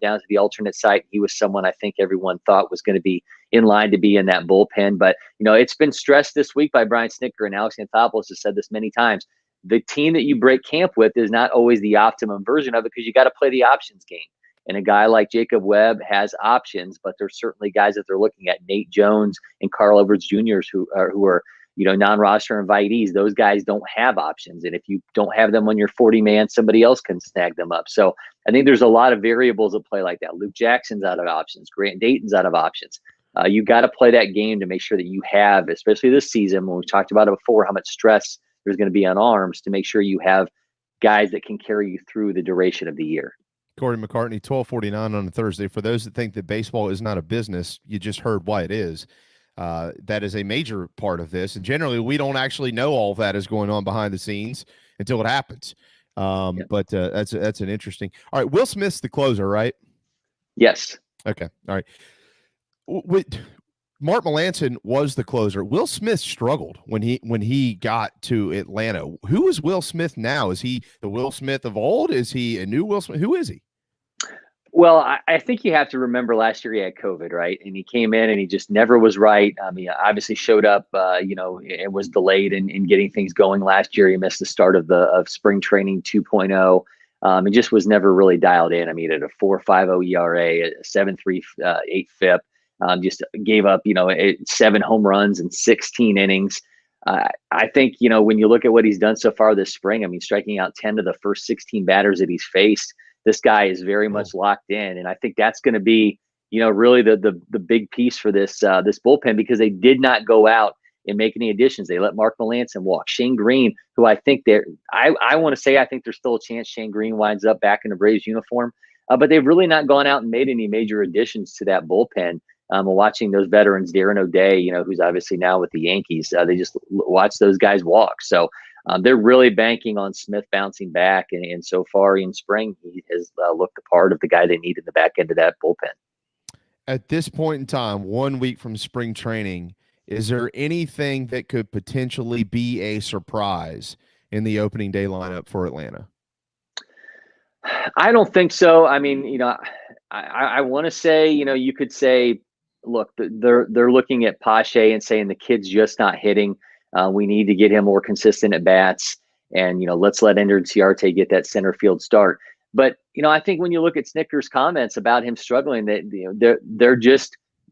down to the alternate site. He was someone I think everyone thought was going to be in line to be in that bullpen. But, it's been stressed this week by Brian Snitker, and Alex Anthopoulos has said this many times. The team that you break camp with is not always the optimum version of it because you got to play the options game. And a guy like Jacob Webb has options, but there's certainly guys that they're looking at, Nate Jones and Carl Edwards Jr., who are non-roster invitees. Those guys don't have options. And if you don't have them on your 40-man, somebody else can snag them up. So I think there's a lot of variables at play like that. Luke Jackson's out of options. Grant Dayton's out of options. You got to play that game to make sure that you have, especially this season, when we talked about it before, how much stress there's going to be on arms, to make sure you have guys that can carry you through the duration of the year. Cory McCartney, 12:49 on a Thursday. For those that think that baseball is not a business, you just heard why it is. That is a major part of this. And generally, we don't actually know all that is going on behind the scenes until it happens. But that's an interesting. All right, Will Smith's the closer, right? Yes. Okay. All right. Mark Melancon was the closer. Will Smith struggled when he got to Atlanta. Who is Will Smith now? Is he the Will Smith of old? Is he a new Will Smith? Who is he? Well, I think you have to remember last year he had COVID, right? And he came in and he just never was right. I mean, obviously showed up, and was delayed in getting things going last year. He missed the start of spring training 2.0. And just was never really dialed in. I mean, at a 4.50 ERA, a 7.38 FIP, just gave up, 7 home runs in 16 innings. I think, when you look at what he's done so far this spring, I mean, striking out 10 of the first 16 batters that he's faced, this guy is very much locked in. And I think that's going to be, really the big piece for this bullpen, because they did not go out and make any additions. They let Mark Melancon walk. Shane Green, who I think I want to say, I think there's still a chance Shane Green winds up back in the Braves uniform. But they've really not gone out and made any major additions to that bullpen. Watching those veterans, Darren O'Day, who's obviously now with the Yankees, they just watch those guys walk. So they're really banking on Smith bouncing back. And so far in spring, he has looked the part of the guy they need in the back end of that bullpen. At this point in time, 1 week from spring training, is there anything that could potentially be a surprise in the opening day lineup for Atlanta? I don't think so. I mean, I want to say, you could say, look, they're looking at Pache and saying the kid's just not hitting. We need to get him more consistent at bats, and let's let Ender Ciarte get that center field start. But I think when you look at Snicker's comments about him struggling, that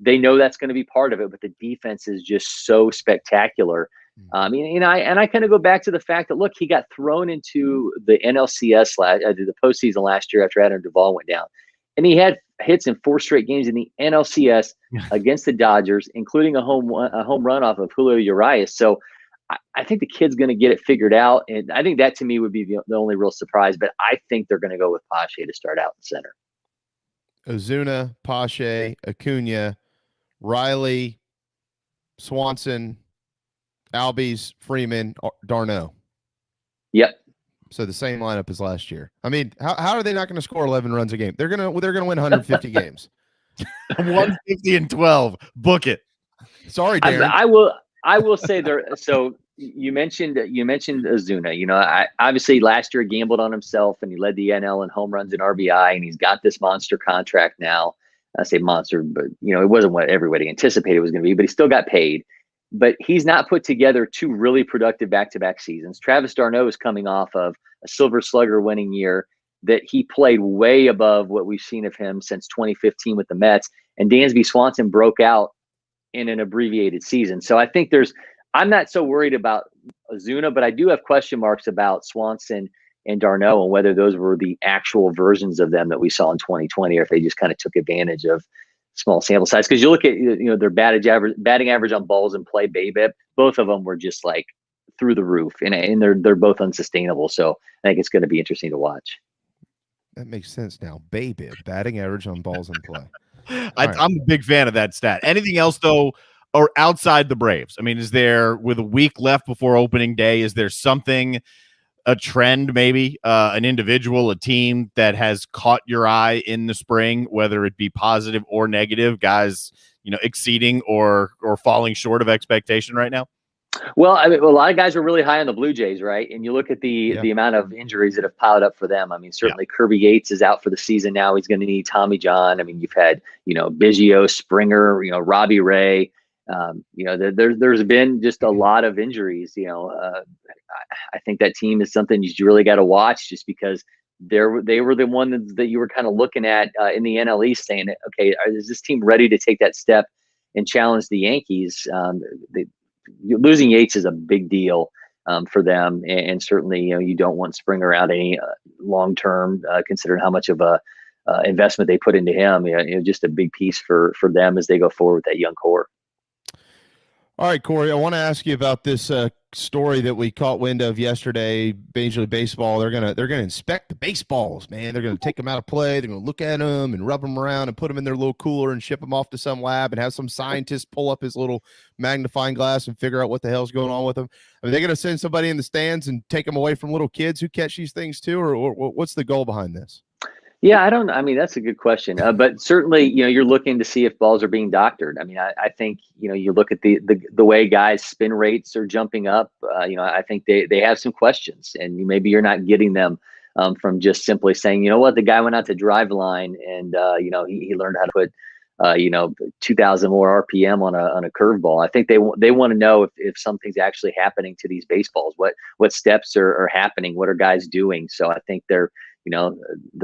they know that's going to be part of it. But the defense is just so spectacular. I kind of go back to the fact that, look, he got thrown into the NLCS the postseason last year after Adam Duvall went down, and he had hits in 4 straight games in the NLCS against the Dodgers, including a home run off of Julio Urias. So I think the kid's going to get it figured out, and I think that to me would be the only real surprise. But I think they're going to go with Pache to start out in center. Ozuna, Pache, Acuna, Riley, Swanson, Albies, Freeman, d'Arnaud. Yep. So the same lineup as last year. I mean, how are they not going to score 11 runs a game? They're going to win 150 games. 150 and 12. Book it. Sorry, Darren. I will say there. So you mentioned Ozuna. Obviously last year gambled on himself and he led the NL in home runs and RBI, and he's got this monster contract now. I say monster, but it wasn't what everybody anticipated it was going to be, but he still got paid. But he's not put together 2 really productive back-to-back seasons. Travis d'Arnaud is coming off of a Silver Slugger winning year that he played way above what we've seen of him since 2015 with the Mets. And Dansby Swanson broke out in an abbreviated season. So I think I'm not so worried about Ozuna, but I do have question marks about Swanson and d'Arnaud and whether those were the actual versions of them that we saw in 2020, or if they just kind of took advantage of small sample size. Because you look at their batting average on balls in play, BABIP, both of them were just like through the roof, and they're both unsustainable. So I think it's going to be interesting to watch. That makes sense now. BABIP, batting average on balls in play. I'm a big fan of that stat. Anything else though, or outside the Braves? I mean, is there, with a week left before opening day, is there something, a trend, maybe an individual, a team that has caught your eye in the spring, whether it be positive or negative, guys, exceeding or falling short of expectation right now? Well, I mean, a lot of guys are really high on the Blue Jays, right? And you look at the amount of injuries that have piled up for them. I mean, certainly Kirby Yates is out for the season now. He's going to need Tommy John. I mean, you've had, Biggio, Springer, Robbie Ray. There's been just a lot of injuries. I think that team is something you really got to watch, just because they were the one that you were kind of looking at in the NL East, saying, okay, is this team ready to take that step and challenge the Yankees? Losing Yates is a big deal for them, and certainly you don't want Springer out any long term, considering how much of a investment they put into him. Just a big piece for them as they go forward with that young core. All right, Corey, I want to ask you about this story that we caught wind of yesterday. Major League Baseball, they're gonna inspect the baseballs, man. They're gonna take them out of play. They're gonna look at them and rub them around and put them in their little cooler and ship them off to some lab and have some scientist pull up his little magnifying glass and figure out what the hell's going on with them. Are they gonna send somebody in the stands and take them away from little kids who catch these things too, or what's the goal behind this? Yeah, I mean, that's a good question. But certainly, you're looking to see if balls are being doctored. I mean, I think, you look at the way guys' spin rates are jumping up. I think they have some questions, and maybe you're not getting them from just simply saying, you know what, the guy went out to drive line and he learned how to put 2,000 more RPM on a curveball. I think they want to know if something's actually happening to these baseballs, what steps are happening, what are guys doing. So I think they're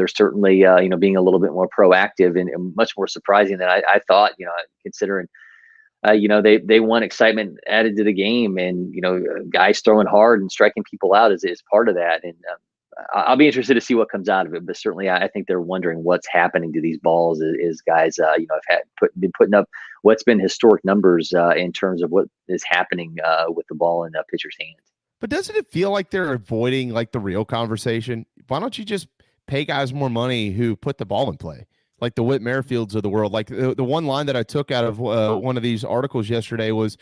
certainly being a little bit more proactive and much more surprising than I thought. Considering they want excitement added to the game, and guys throwing hard and striking people out is part of that. And I'll be interested to see what comes out of it, but certainly I think they're wondering what's happening to these balls is guys, have been putting up what's been historic numbers in terms of what is happening with the ball in a pitcher's hand. But doesn't it feel like they're avoiding like the real conversation? Why don't you just pay guys more money who put the ball in play? Like the Whit Merrifields of the world. Like the one line that I took out of one of these articles yesterday was,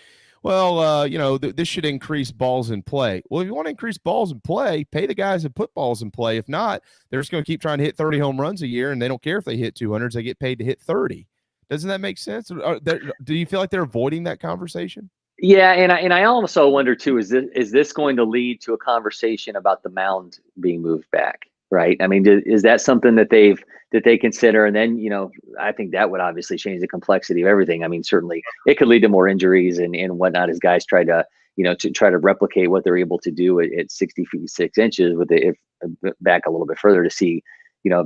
well, this should increase balls in play. Well, if you want to increase balls in play, pay the guys that put balls in play. If not, they're just going to keep trying to hit 30 home runs a year, and they don't care if they hit 200s. They get paid to hit 30. Doesn't that make sense? Do you feel like they're avoiding that conversation? Yeah, and I also wonder too, is this going to lead to a conversation about the mound being moved back? Right. I mean, is that something that they consider? And then, I think that would obviously change the complexity of everything. I mean, certainly it could lead to more injuries and whatnot as guys try to, try to replicate what they're able to do at 60 feet, 6 inches with it back a little bit further to see,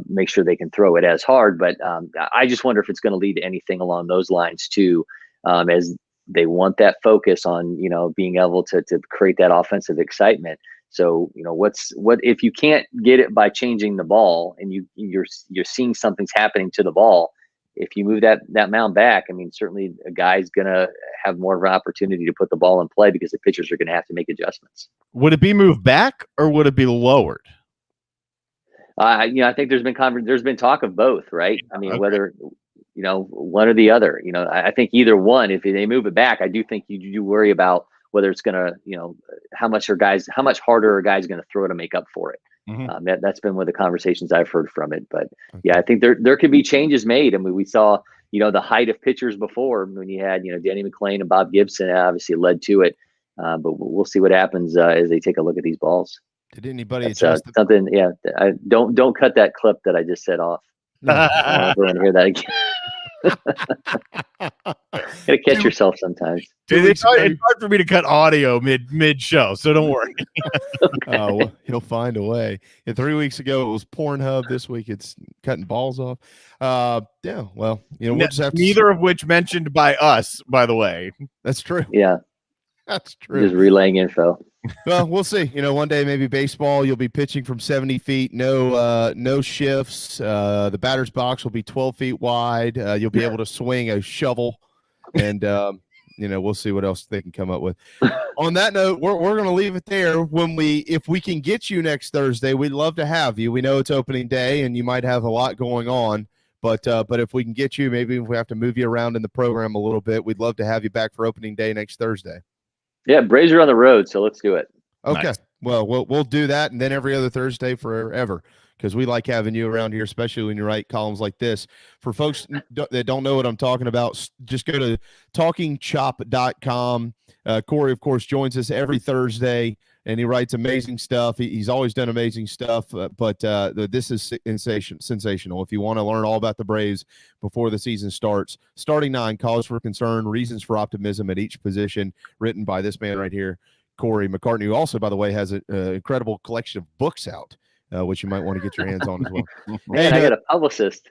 make sure they can throw it as hard. But I just wonder if it's going to lead to anything along those lines too, as they want that focus on, being able to create that offensive excitement. So, what if you can't get it by changing the ball and you're seeing something's happening to the ball? If you move that mound back, I mean, certainly a guy's going to have more of an opportunity to put the ball in play because the pitchers are going to have to make adjustments. Would it be moved back or would it be lowered? I think there's been talk of both, right? I mean, whether, one or the other, I think either one, if they move it back, I do think you do worry about whether it's going to, how much harder are guys going to throw to make up for it. Mm-hmm. That's been one of the conversations I've heard from it. But yeah, I think there could be changes made. I mean, we saw, the height of pitchers before when you had, Danny McClain and Bob Gibson obviously led to it. But we'll see what happens as they take a look at these balls. Did anybody adjust something? Yeah. Don't cut that clip that I just said off. I don't want to hear that again. Gotta catch yourself sometimes. Dude, it's hard for me to cut audio mid show, so don't worry. Well, he'll find a way. 3 weeks ago it was Pornhub. This week it's cutting balls off. Yeah, well, we'll just have to neither of which mentioned by us, by the way. That's true. Yeah, that's true. Just relaying info. Well, we'll see. One day maybe baseball, you'll be pitching from 70 feet, no shifts. The batter's box will be 12 feet wide. You'll be able to swing a shovel, and we'll see what else they can come up with. On that note, we're going to leave it there. If we can get you next Thursday, we'd love to have you. We know it's opening day, and you might have a lot going on. But if we can get you, maybe if we have to move you around in the program a little bit, we'd love to have you back for opening day next Thursday. Yeah, Braves are on the road, so let's do it. Okay. Nice. Well, we'll do that, and then every other Thursday forever, because we like having you around here, especially when you write columns like this. For folks that don't know what I'm talking about, just go to talkingchop.com. Cory, of course, joins us every Thursday, and he writes amazing stuff. He's always done amazing stuff, but this is sensational. If you want to learn all about the Braves before the season starts, starting 9, cause for concern, reasons for optimism at each position, written by this man right here, Cory McCartney, who also, by the way, has an incredible collection of books out, which you might want to get your hands on as well. Man, I got a publicist.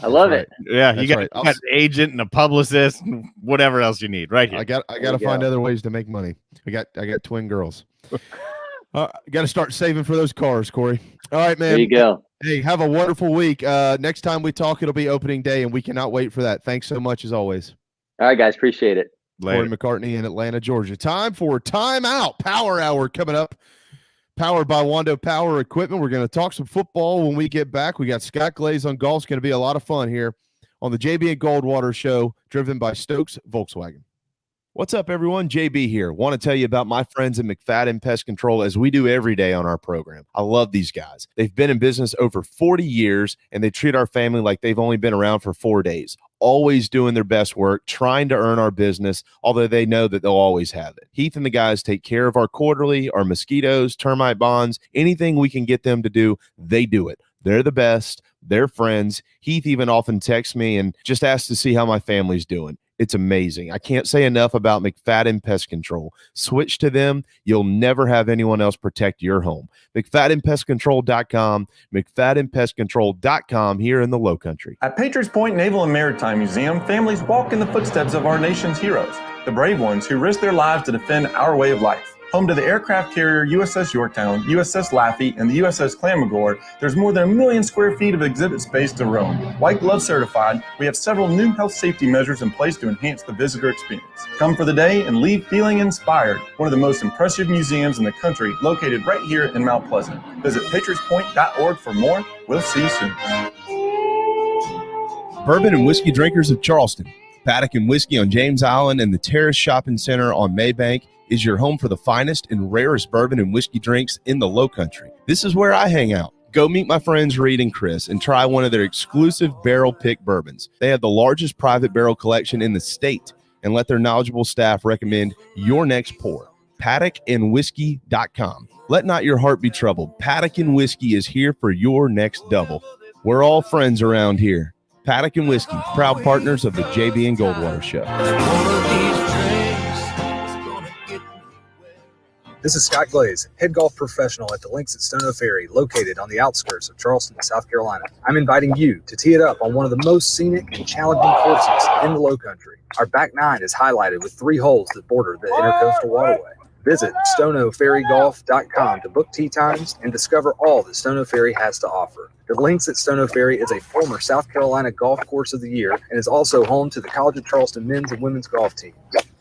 I love it. Yeah, you got an agent and a publicist and whatever else you need right here. I got to find other ways to make money. I got twin girls. Got to start saving for those cars, Cory. All right, man. There you go. Hey, have a wonderful week. Next time we talk, it'll be opening day, and we cannot wait for that. Thanks so much as always. All right, guys. Appreciate it. Cory McCartney in Atlanta, Georgia. Time for Time Out. Power Hour coming up. Powered by Wando Power Equipment. We're going to talk some football when we get back. We got Scott Glaze on golf. It's going to be a lot of fun here on the JB and Goldwater Show, driven by Stokes Volkswagen. What's up, everyone? JB here. Want to tell you about my friends at McFadden Pest Control, as we do every day on our program. I love these guys. They've been in business over 40 years, and they treat our family like they've only been around for 4 days. always doing their best work, trying to earn our business, although they know that they'll always have it. Heath and the guys take care of our quarterly, our mosquitoes, termite bonds, anything we can get them to do, they do it. They're the best. They're friends. Heath even often texts me and just asks to see how my family's doing. It's amazing. I can't say enough about McFadden Pest Control. Switch to them. You'll never have anyone else protect your home. McFaddenPestControl.com, McFaddenPestControl.com here in the Low Country. At Patriots Point Naval and Maritime Museum, families walk in the footsteps of our nation's heroes, the brave ones who risk their lives to defend our way of life. Home to the aircraft carrier USS Yorktown, USS Laffey, and the USS Clamagore, there's more than 1 million square feet of exhibit space to roam. White Glove certified, we have several new health safety measures in place to enhance the visitor experience. Come for the day and leave feeling inspired. One of the most impressive museums in the country, located right here in Mount Pleasant. Visit patriotspoint.org for more. We'll see you soon. Bourbon and whiskey drinkers of Charleston. Paddock and Whiskey on James Island and the Terrace Shopping Center on Maybank is your home for the finest and rarest bourbon and whiskey drinks in the Low Country. This is where I hang out. Go meet my friends Reed and Chris and try one of their exclusive barrel pick bourbons. They have the largest private barrel collection in the state, and let their knowledgeable staff recommend your next pour. PaddockandWhiskey.com. Let not your heart be troubled. Paddock and Whiskey is here for your next double. We're all friends around here. Paddock and Whiskey, proud partners of the JB and Goldwater Show. This is Scott Glaze, head golf professional at the links at Stono Ferry, located on the outskirts of Charleston, South Carolina. I'm inviting you to tee it up on one of the most scenic and challenging courses in the Low Country. Our back nine is highlighted with 3 holes that border the Intercoastal Waterway. Visit stonoferrygolf.com to book tee times and discover all that Stono Ferry has to offer. The links at Stono Ferry is a former South Carolina Golf Course of the Year and is also home to the College of Charleston men's and women's golf team.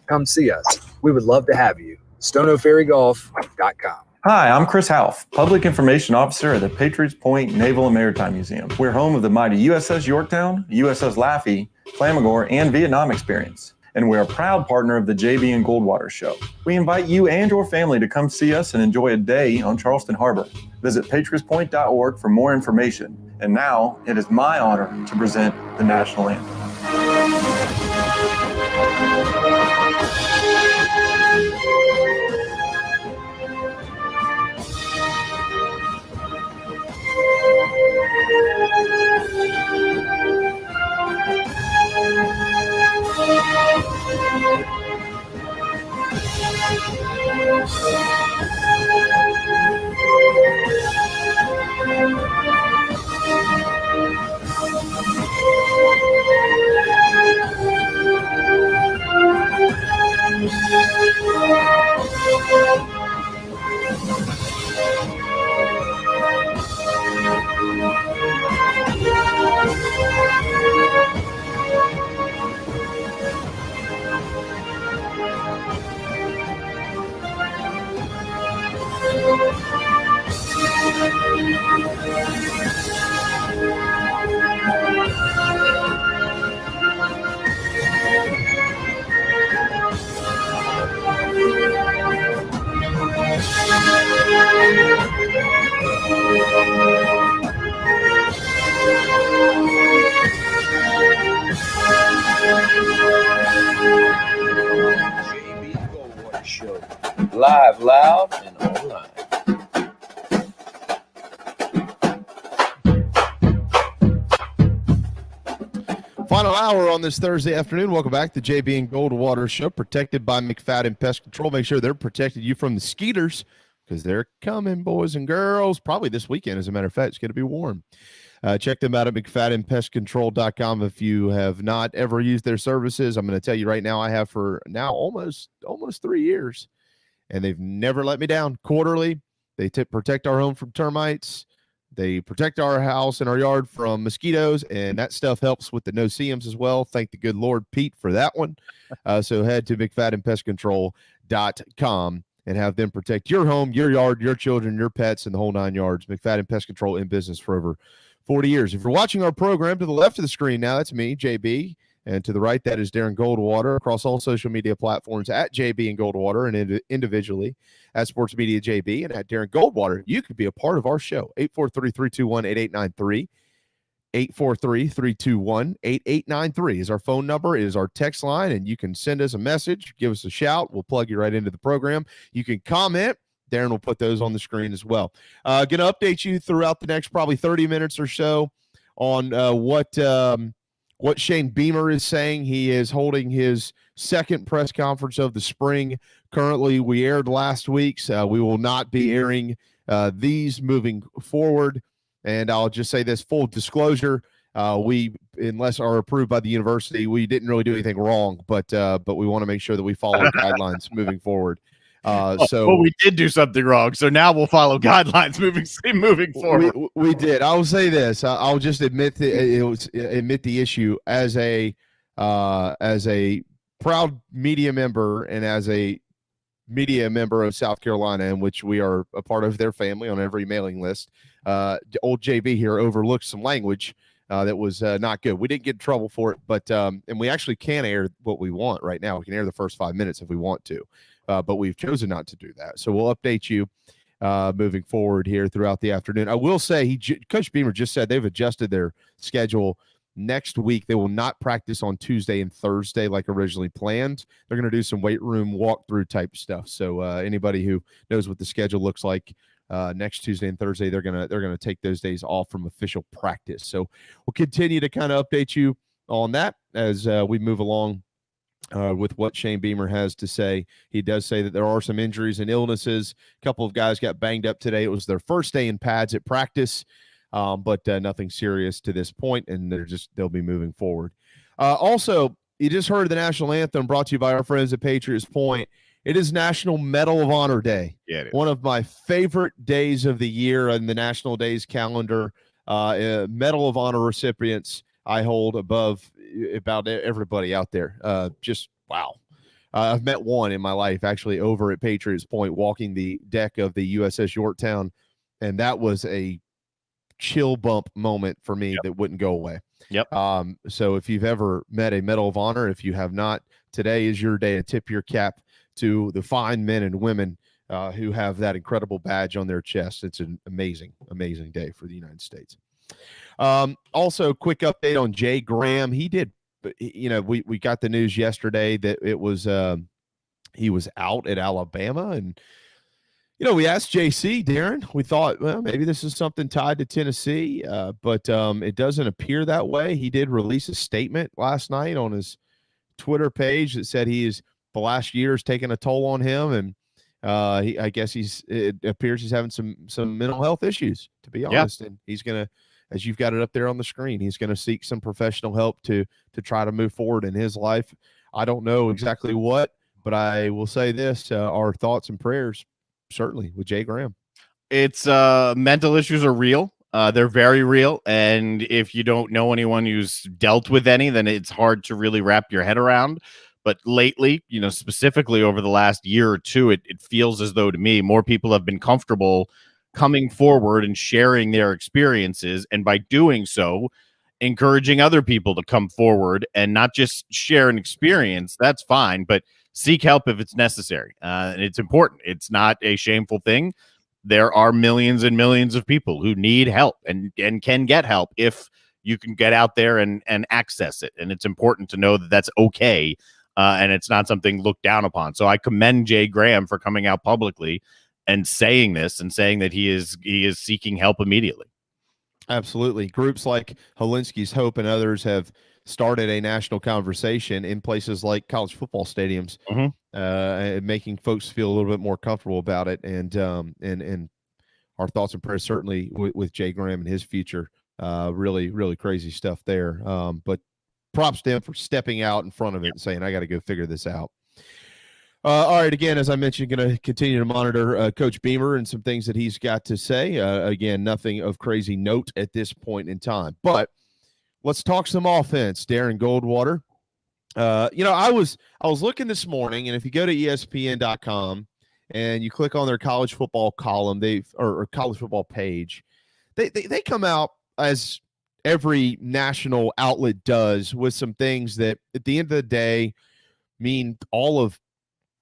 Come see us. We would love to have you. stonoferrygolf.com. Hi, I'm Chris Half, Public Information Officer at the Patriots Point Naval and Maritime Museum. We're home of the mighty USS Yorktown, USS Laffey, Clamagore, and Vietnam experience. And we're a proud partner of the JB and Goldwater Show. We invite you and your family to come see us and enjoy a day on Charleston Harbor. Visit patriotspoint.org for more information. And now, it is my honor to present the national anthem. JB Goldwater Show. Live, loud, and online. Final hour on this Thursday afternoon. Welcome back to JB and Goldwater Show, protected by McFadden Pest Control. Make sure they're protecting you from the skeeters because they're coming, boys and girls. Probably this weekend, as a matter of fact. It's going to be warm. Check them out at McFaddenPestControl.com if you have not ever used their services. I'm going to tell you right now, I have for now almost 3 years, and they've never let me down. Quarterly, they protect our home from termites. They protect our house and our yard from mosquitoes, and that stuff helps with the no-see-ums as well. Thank the good Lord, Pete, for that one. So head to McFaddenPestControl.com and have them protect your home, your yard, your children, your pets, and the whole 9 yards. McFadden Pest Control in business for over 40 years. If you're watching our program, to the left of the screen now, that's me, JB, and to the right, that is Darren Goldwater, across all social media platforms at JB and Goldwater, and individually at Sports Media JB and at Darren Goldwater. You could be a part of our show, 843-321-8893. 843-321-8893 is our phone number, is our text line, and you can send us a message, give us a shout. We'll plug you right into the program. You can comment. Darren will put those on the screen as well. Going to update you throughout the next probably 30 minutes or so on what Shane Beamer is saying. He is holding his second press conference of the spring. Currently, we aired last week's. We will not be airing these moving forward. And I'll just say this, full disclosure, we, unless are approved by the university, we didn't really do anything wrong, but we want to make sure that we follow guidelines moving forward. So we did do something wrong, so now we'll follow guidelines moving forward. We did. I will say this. I'll just admit admit the issue as a proud media member and as a media member of South Carolina, in which we are a part of their family on every mailing list. Old JB here overlooked some language that was not good. We didn't get in trouble for it, but and we actually can air what we want right now. We can air the first 5 minutes if we want to, but we've chosen not to do that. So we'll update you moving forward here throughout the afternoon. I will say, Coach Beamer just said they've adjusted their schedule. Next week, they will not practice on Tuesday and Thursday like originally planned. They're going to do some weight room walkthrough type stuff. So anybody who knows what the schedule looks like next Tuesday and Thursday, they're gonna take those days off from official practice. So we'll continue to kind of update you on that as we move along with what Shane Beamer has to say. He does say that there are some injuries and illnesses. A couple of guys got banged up today. It was their first day in pads at practice. But nothing serious to this point, and they'll be moving forward. Also, you just heard the national anthem brought to you by our friends at Patriots Point. It is National Medal of Honor Day. Yeah, it is. One of my favorite days of the year on the National Days calendar. Medal of Honor recipients I hold above about everybody out there. Just wow. I've met one in my life actually over at Patriots Point walking the deck of the USS Yorktown, and that was a chill bump moment for me that wouldn't go away. Yep. So if you've ever met a Medal of Honor, if you have not, today is your day to tip your cap to the fine men and women who have that incredible badge on their chest. It's an amazing, amazing day for the United States. Also, quick update on Jay Graham. He did, we got the news yesterday that it was he was out at Alabama, and we asked JC, Darren. We thought, well, maybe this is something tied to Tennessee, but it doesn't appear that way. He did release a statement last night on his Twitter page that said the last year has taken a toll on him, and it appears he's having some mental health issues, to be honest. And he's gonna, as you've got it up there on the screen, he's gonna seek some professional help to try to move forward in his life. I don't know exactly what, but I will say this: our thoughts and prayers. Certainly with Jay Graham. It's mental issues are real. They're very real. And if you don't know anyone who's dealt with any, then it's hard to really wrap your head around. But lately, specifically over the last year or two, it feels as though to me, more people have been comfortable coming forward and sharing their experiences. And by doing so, encouraging other people to come forward and not just share an experience. That's fine. But seek help if it's necessary. And it's important. It's not a shameful thing. There are millions and millions of people who need help and can get help if you can get out there and access it. And it's important to know that that's okay. And it's not something looked down upon. So I commend Jay Graham for coming out publicly and saying this and saying that he is seeking help immediately. Absolutely. Groups like Helinski's Hope and others have started a national conversation in places like college football stadiums, making folks feel a little bit more comfortable about it. And our thoughts and prayers certainly with Jay Graham and his future. Really, really crazy stuff there. But props to him for stepping out in front of it and saying, I got to go figure this out. All right. Again, as I mentioned, going to continue to monitor Coach Beamer and some things that he's got to say. Again, nothing of crazy note at this point in time. But let's talk some offense, Darren Goldwater. I was looking this morning, and if you go to ESPN.com and you click on their college football column, or college football page, they come out, as every national outlet does, with some things that at the end of the day mean all of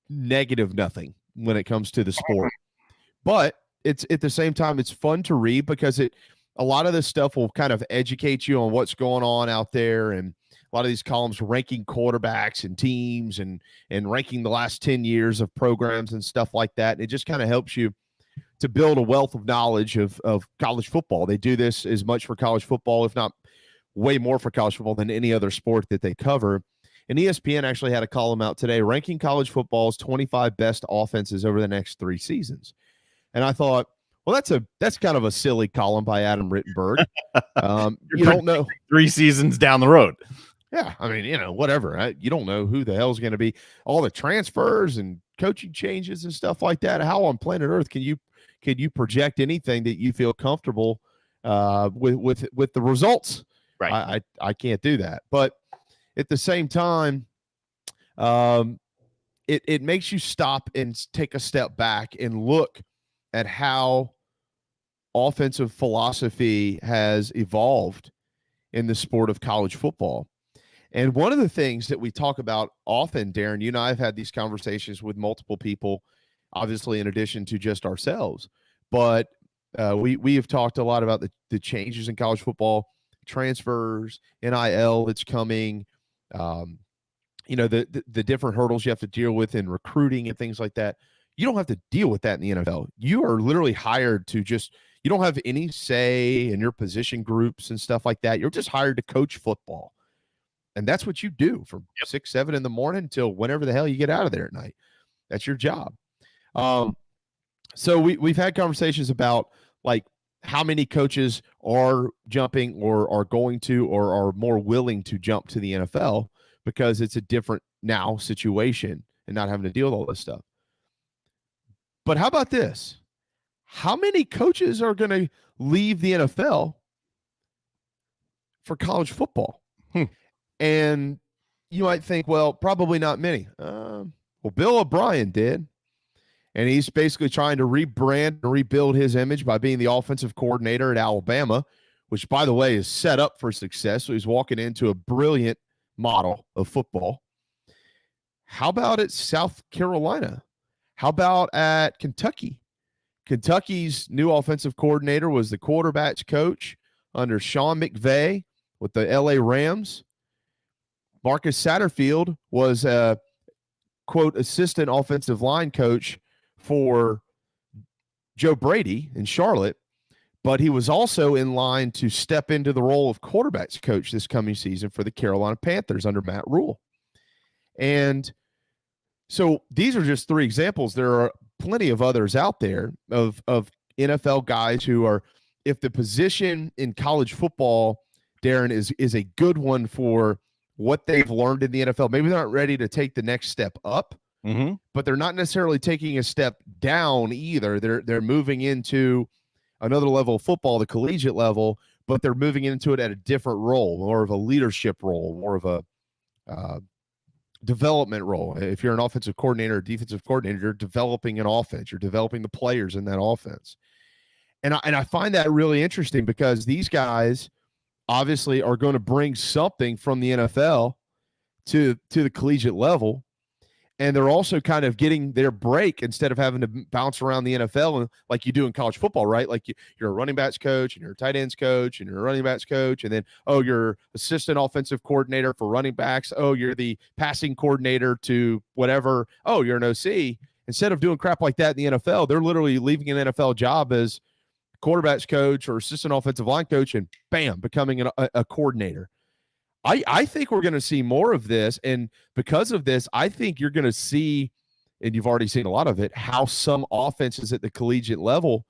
negative nothing when it comes to the sport. But it's at the same time, it's fun to read because a lot of this stuff will kind of educate you on what's going on out there, and a lot of these columns ranking quarterbacks and teams and ranking the last 10 years of programs and stuff like that. And it just kind of helps you to build a wealth of knowledge of college football. They do this as much for college football, if not way more for college football than any other sport that they cover. And ESPN actually had a column out today ranking college football's 25 best offenses over the next 3 seasons. And I thought, well, that's kind of a silly column by Adam Rittenberg. You don't know 3 seasons down the road. Yeah, I mean, whatever. You don't know who the hell's going to be. All the transfers and coaching changes and stuff like that. How on planet Earth can you project anything that you feel comfortable with the results? Right. I can't do that. But at the same time, it makes you stop and take a step back and look at how offensive philosophy has evolved in the sport of college football. And one of the things that we talk about often, Darren, you and I have had these conversations with multiple people, obviously in addition to just ourselves, but we have talked a lot about the changes in college football, transfers, NIL that's coming, the different hurdles you have to deal with in recruiting and things like that. You don't have to deal with that in the NFL. You are literally hired to you don't have any say in your position groups and stuff like that. You're just hired to coach football. And that's what you do from 6, 7 in the morning until whenever the hell you get out of there at night. That's your job. So we've had conversations about like how many coaches are jumping or are going to or are more willing to jump to the NFL because it's a different now situation and not having to deal with all this stuff. But how about this? How many coaches are going to leave the NFL for college football? And you might think, well, probably not many. Well, Bill O'Brien did. And he's basically trying to rebrand and rebuild his image by being the offensive coordinator at Alabama, which, by the way, is set up for success. So he's walking into a brilliant model of football. How about at South Carolina? How about at Kentucky? Kentucky's new offensive coordinator was the quarterback's coach under Sean McVay with the LA Rams. Marcus Satterfield was a, quote, assistant offensive line coach for Joe Brady in Charlotte, but he was also in line to step into the role of quarterback's coach this coming season for the Carolina Panthers under Matt Rule. And so these are just 3 examples. There are plenty of others out there of NFL guys who are, if the position in college football, Darren, is a good one for what they've learned in the NFL. Maybe they're not ready to take the next step up, but they're not necessarily taking a step down either. They're moving into another level of football, the collegiate level, but they're moving into it at a different role, more of a leadership role, more of a development role. If you're an offensive coordinator or defensive coordinator, you're developing an offense. You're developing the players in that offense. And I find that really interesting because these guys obviously are going to bring something from the NFL to the collegiate level. And they're also kind of getting their break instead of having to bounce around the NFL and like you do in college football, right? Like you're a running backs coach and you're a tight ends coach and you're a running backs coach. And then, you're assistant offensive coordinator for running backs. You're the passing coordinator to whatever. You're an OC. Instead of doing crap like that in the NFL, they're literally leaving an NFL job as quarterbacks coach or assistant offensive line coach and bam, becoming a coordinator. I think we're going to see more of this. And because of this, I think you're going to see, and you've already seen a lot of it, how some offenses at the collegiate level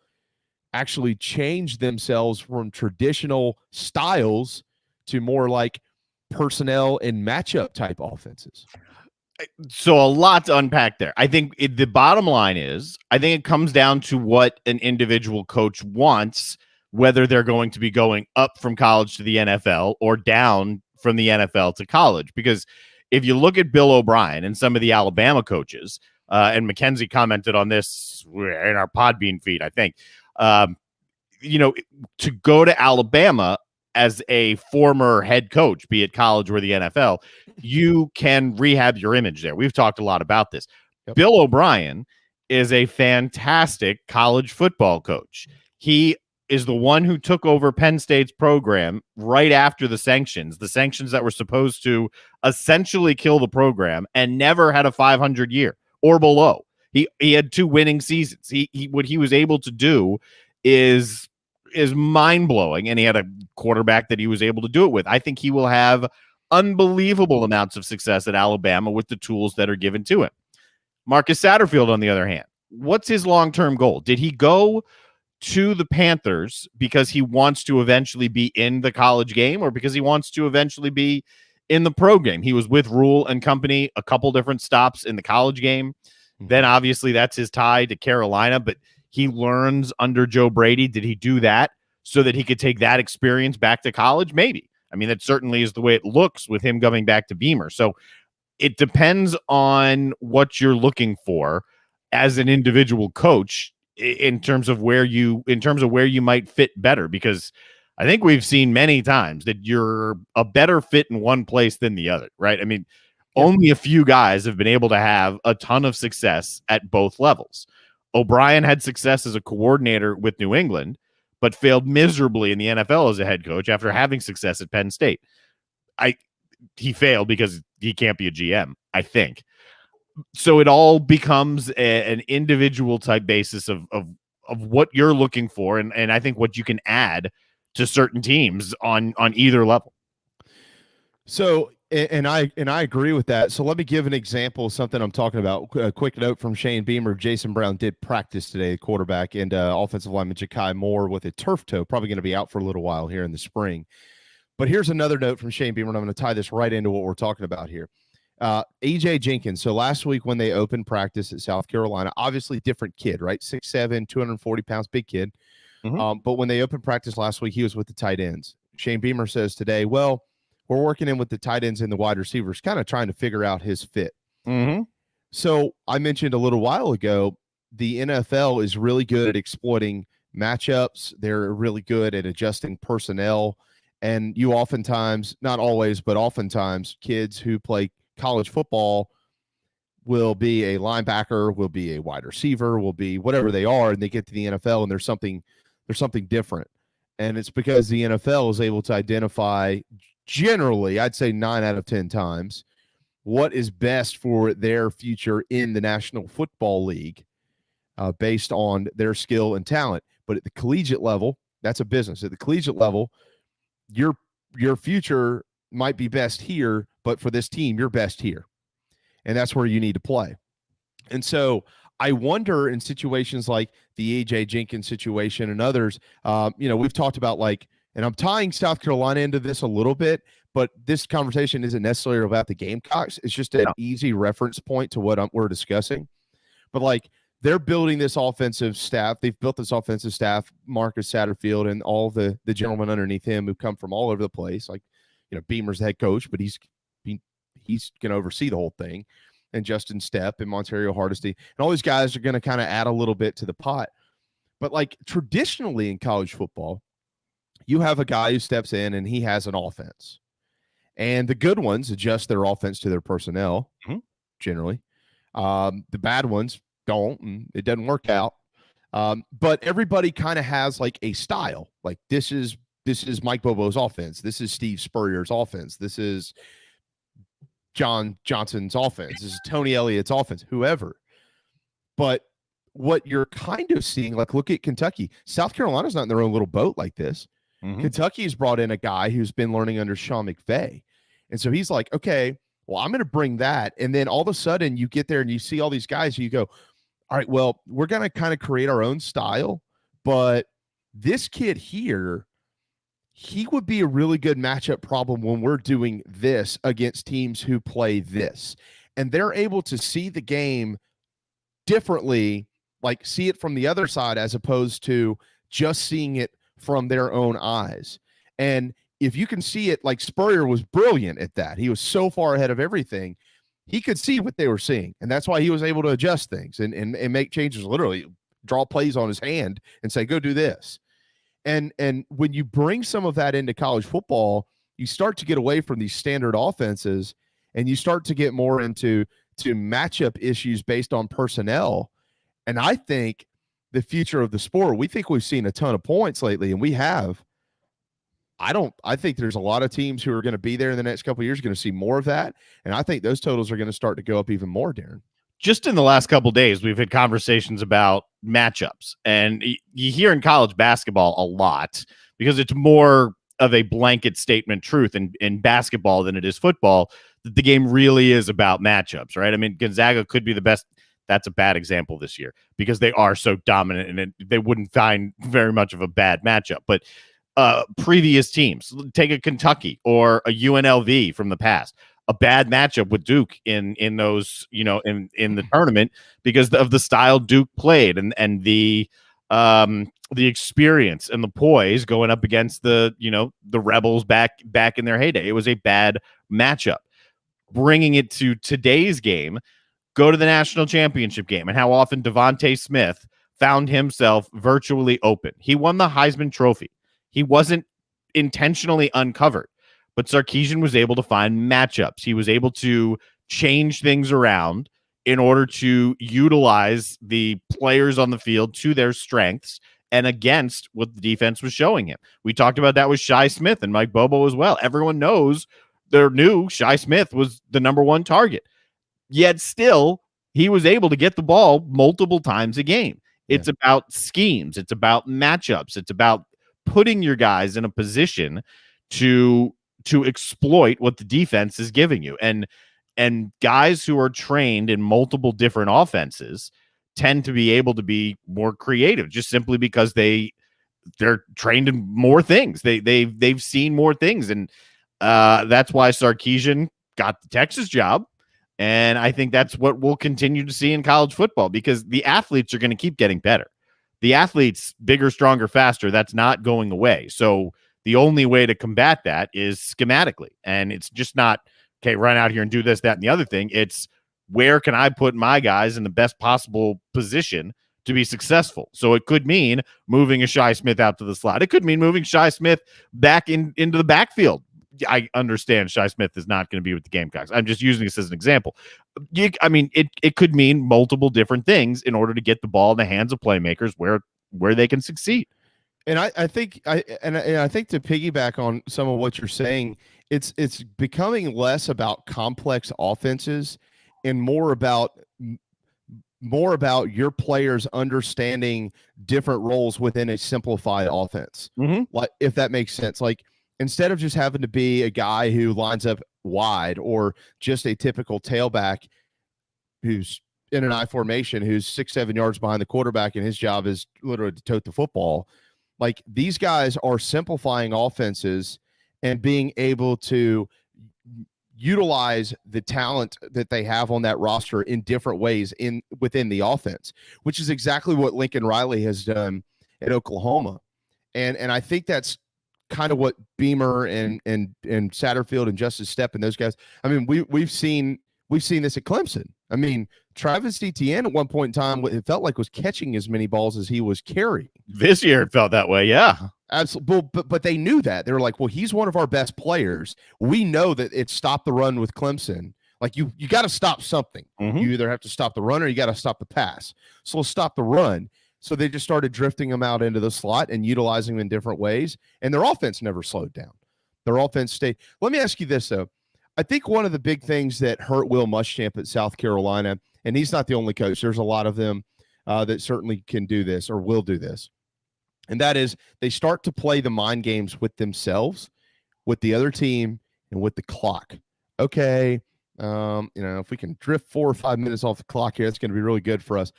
actually change themselves from traditional styles to more like personnel and matchup type offenses. So a lot to unpack there. I think the bottom line is, I think it comes down to what an individual coach wants, whether they're going to be going up from college to the NFL or down from the NFL to college. Because if you look at Bill O'Brien and some of the Alabama coaches, and Mackenzie commented on this in our Podbean feed, I think, to go to Alabama as a former head coach, be it college or the NFL, you can rehab your image there. We've talked a lot about this. Yep. Bill O'Brien is a fantastic college football coach. He is the one who took over Penn State's program right after the sanctions that were supposed to essentially kill the program, and never had a 500 year or below. He had 2 winning seasons. He what he was able to do is mind-blowing, and he had a quarterback that he was able to do it with. I think he will have unbelievable amounts of success at Alabama with the tools that are given to him. Marcus Satterfield, on the other hand, what's his long-term goal? Did he go to the Panthers because he wants to eventually be in the college game, or because he wants to eventually be in the pro game? He was with Rule and company a couple different stops in the college game. Then obviously that's his tie to Carolina, but he learns under Joe Brady. Did he do that so that he could take that experience back to college? Maybe. I mean, that certainly is the way it looks with him coming back to Beamer. So it depends on what you're looking for as an individual coach in terms of where you might fit better, because I think we've seen many times that you're a better fit in one place than the other, right? I mean, only a few guys have been able to have a ton of success at both levels. O'Brien had success as a coordinator with New England, but failed miserably in the NFL as a head coach after having success at Penn State. He failed because he can't be a GM, I think. So it all becomes an individual type basis of what you're looking for, and I think what you can add to certain teams on either level. So, and I agree with that. So let me give an example of something I'm talking about. A quick note from Shane Beamer. Jason Brown did practice today, quarterback, and offensive lineman Ja'Kai Moore with a turf toe, probably going to be out for a little while here in the spring. But here's another note from Shane Beamer, and I'm going to tie this right into what we're talking about here. AJ Jenkins. So last week when they opened practice at South Carolina, obviously different kid, right? 6'7", 240 pounds, big kid. But when they opened practice last week, he was with the tight ends. Shane Beamer says today, well, we're working in with the tight ends and the wide receivers, kind of trying to figure out his fit. So I mentioned a little while ago, the NFL is really good at exploiting matchups. They're really good at adjusting personnel. And you oftentimes, not always, but oftentimes, kids who play college football will be a linebacker, will be a wide receiver, will be whatever they are, and they get to the NFL and there's something different. And it's because the NFL is able to identify, generally, I'd say 9 out of 10 times, what is best for their future in the National Football League based on their skill and talent. But at the collegiate level, that's a business. At the collegiate level, your future might be best here, but for this team, you're best here. And that's where you need to play. And so I wonder in situations like the AJ Jenkins situation and others, we've talked about and I'm tying South Carolina into this a little bit, but this conversation isn't necessarily about the Gamecocks. It's just an easy reference point to what we're discussing. But they're building this offensive staff. They've built this offensive staff, Marcus Satterfield and all the gentlemen underneath him who come from all over the place. Beamer's the head coach, but he's going to oversee the whole thing. And Justin Stepp and Montario Hardesty. And all these guys are going to kind of add a little bit to the pot. But traditionally in college football, you have a guy who steps in and he has an offense. And the good ones adjust their offense to their personnel, generally. The bad ones don't, and it doesn't work out. But everybody kind of has a style. This is Mike Bobo's offense. This is Steve Spurrier's offense. This is John Johnson's offense. This is Tony Elliott's offense, whoever. But what you're kind of seeing, look at Kentucky. South Carolina's not in their own little boat like this. Kentucky's brought in a guy who's been learning under Sean McVay. And so he's like, okay, well, I'm going to bring that. And then all of a sudden you get there and you see all these guys and you go, all right, well, we're going to kind of create our own style. But this kid here, he would be a really good matchup problem when we're doing this against teams who play this. And they're able to see the game differently, see it from the other side as opposed to just seeing it from their own eyes. And if you can see it, Spurrier was brilliant at that. He was so far ahead of everything. He could see what they were seeing. And that's why he was able to adjust things and make changes, literally draw plays on his hand and say, go do this. And when you bring some of that into college football, you start to get away from these standard offenses and you start to get more into matchup issues based on personnel. And I think the future of the sport. We think we've seen a ton of points lately, and we have. I think there's a lot of teams who are going to be there in the next couple of years going to see more of that, and I think those totals are going to start to go up even more, Darren. Just in the last couple of days, we've had conversations about matchups, and you hear in college basketball a lot because it's more of a blanket statement truth in basketball than it is football, that the game really is about matchups, right? I mean, Gonzaga could be the best. That's a bad example this year because they are so dominant, and they wouldn't find very much of a bad matchup. But previous teams, take a Kentucky or a UNLV from the past, a bad matchup with Duke in those, in the tournament because of the style Duke played and the experience and the poise going up against the Rebels back in their heyday. It was a bad matchup. Bringing it to today's game, go to the national championship game and how often Devontae Smith found himself virtually open. He won the Heisman Trophy. He wasn't intentionally uncovered, but Sarkisian was able to find matchups. He was able to change things around in order to utilize the players on the field to their strengths and against what the defense was showing him. We talked about that with Shi Smith and Mike Bobo as well. Everyone knows Shi Smith was the number one target. Yet still, he was able to get the ball multiple times a game. It's about schemes. It's about matchups. It's about putting your guys in a position to exploit what the defense is giving you. And guys who are trained in multiple different offenses tend to be able to be more creative just simply because they're trained in more things. They've seen more things. And that's why Sarkisian got the Texas job. And I think that's what we'll continue to see in college football because the athletes are going to keep getting better. The athletes, bigger, stronger, faster, that's not going away. So the only way to combat that is schematically. And it's just not, okay, run out here and do this, that, and the other thing. It's where can I put my guys in the best possible position to be successful? So it could mean moving a Shi Smith out to the slot. It could mean moving Shi Smith back into the backfield. I understand Shi Smith is not going to be with the Gamecocks. I'm just using this as an example. It could mean multiple different things in order to get the ball in the hands of playmakers where they can succeed. And I think to piggyback on some of what you're saying, it's becoming less about complex offenses and more about your players understanding different roles within a simplified offense. Mm-hmm. Like, if that makes sense, like instead of just having to be a guy who lines up wide or just a typical tailback who's in an I formation, who's 6-7 yards behind the quarterback and his job is literally to tote the football. Like, these guys are simplifying offenses and being able to utilize the talent that they have on that roster in different ways within the offense, which is exactly what Lincoln Riley has done at Oklahoma. And I think that's kind of what Beamer and Satterfield and Justice Stepp and those guys. I mean, we've seen this at Clemson. I mean, Travis Etienne at one point in time, it felt like was catching as many balls as he was carrying. This year it felt that way, yeah. Absolutely. But they knew that. They were like, well, he's one of our best players. We know that it stopped the run with Clemson. Like, you got to stop something. Mm-hmm. You either have to stop the run or you got to stop the pass. So let's stop the run. So they just started drifting them out into the slot and utilizing them in different ways. And their offense never slowed down. Their offense stayed. Let me ask you this, though. I think one of the big things that hurt Will Muschamp at South Carolina, and he's not the only coach, there's a lot of them that certainly can do this or will do this, and that is they start to play the mind games with themselves, with the other team, and with the clock. Okay, if we can drift 4 or 5 minutes off the clock here, that's going to be really good for us.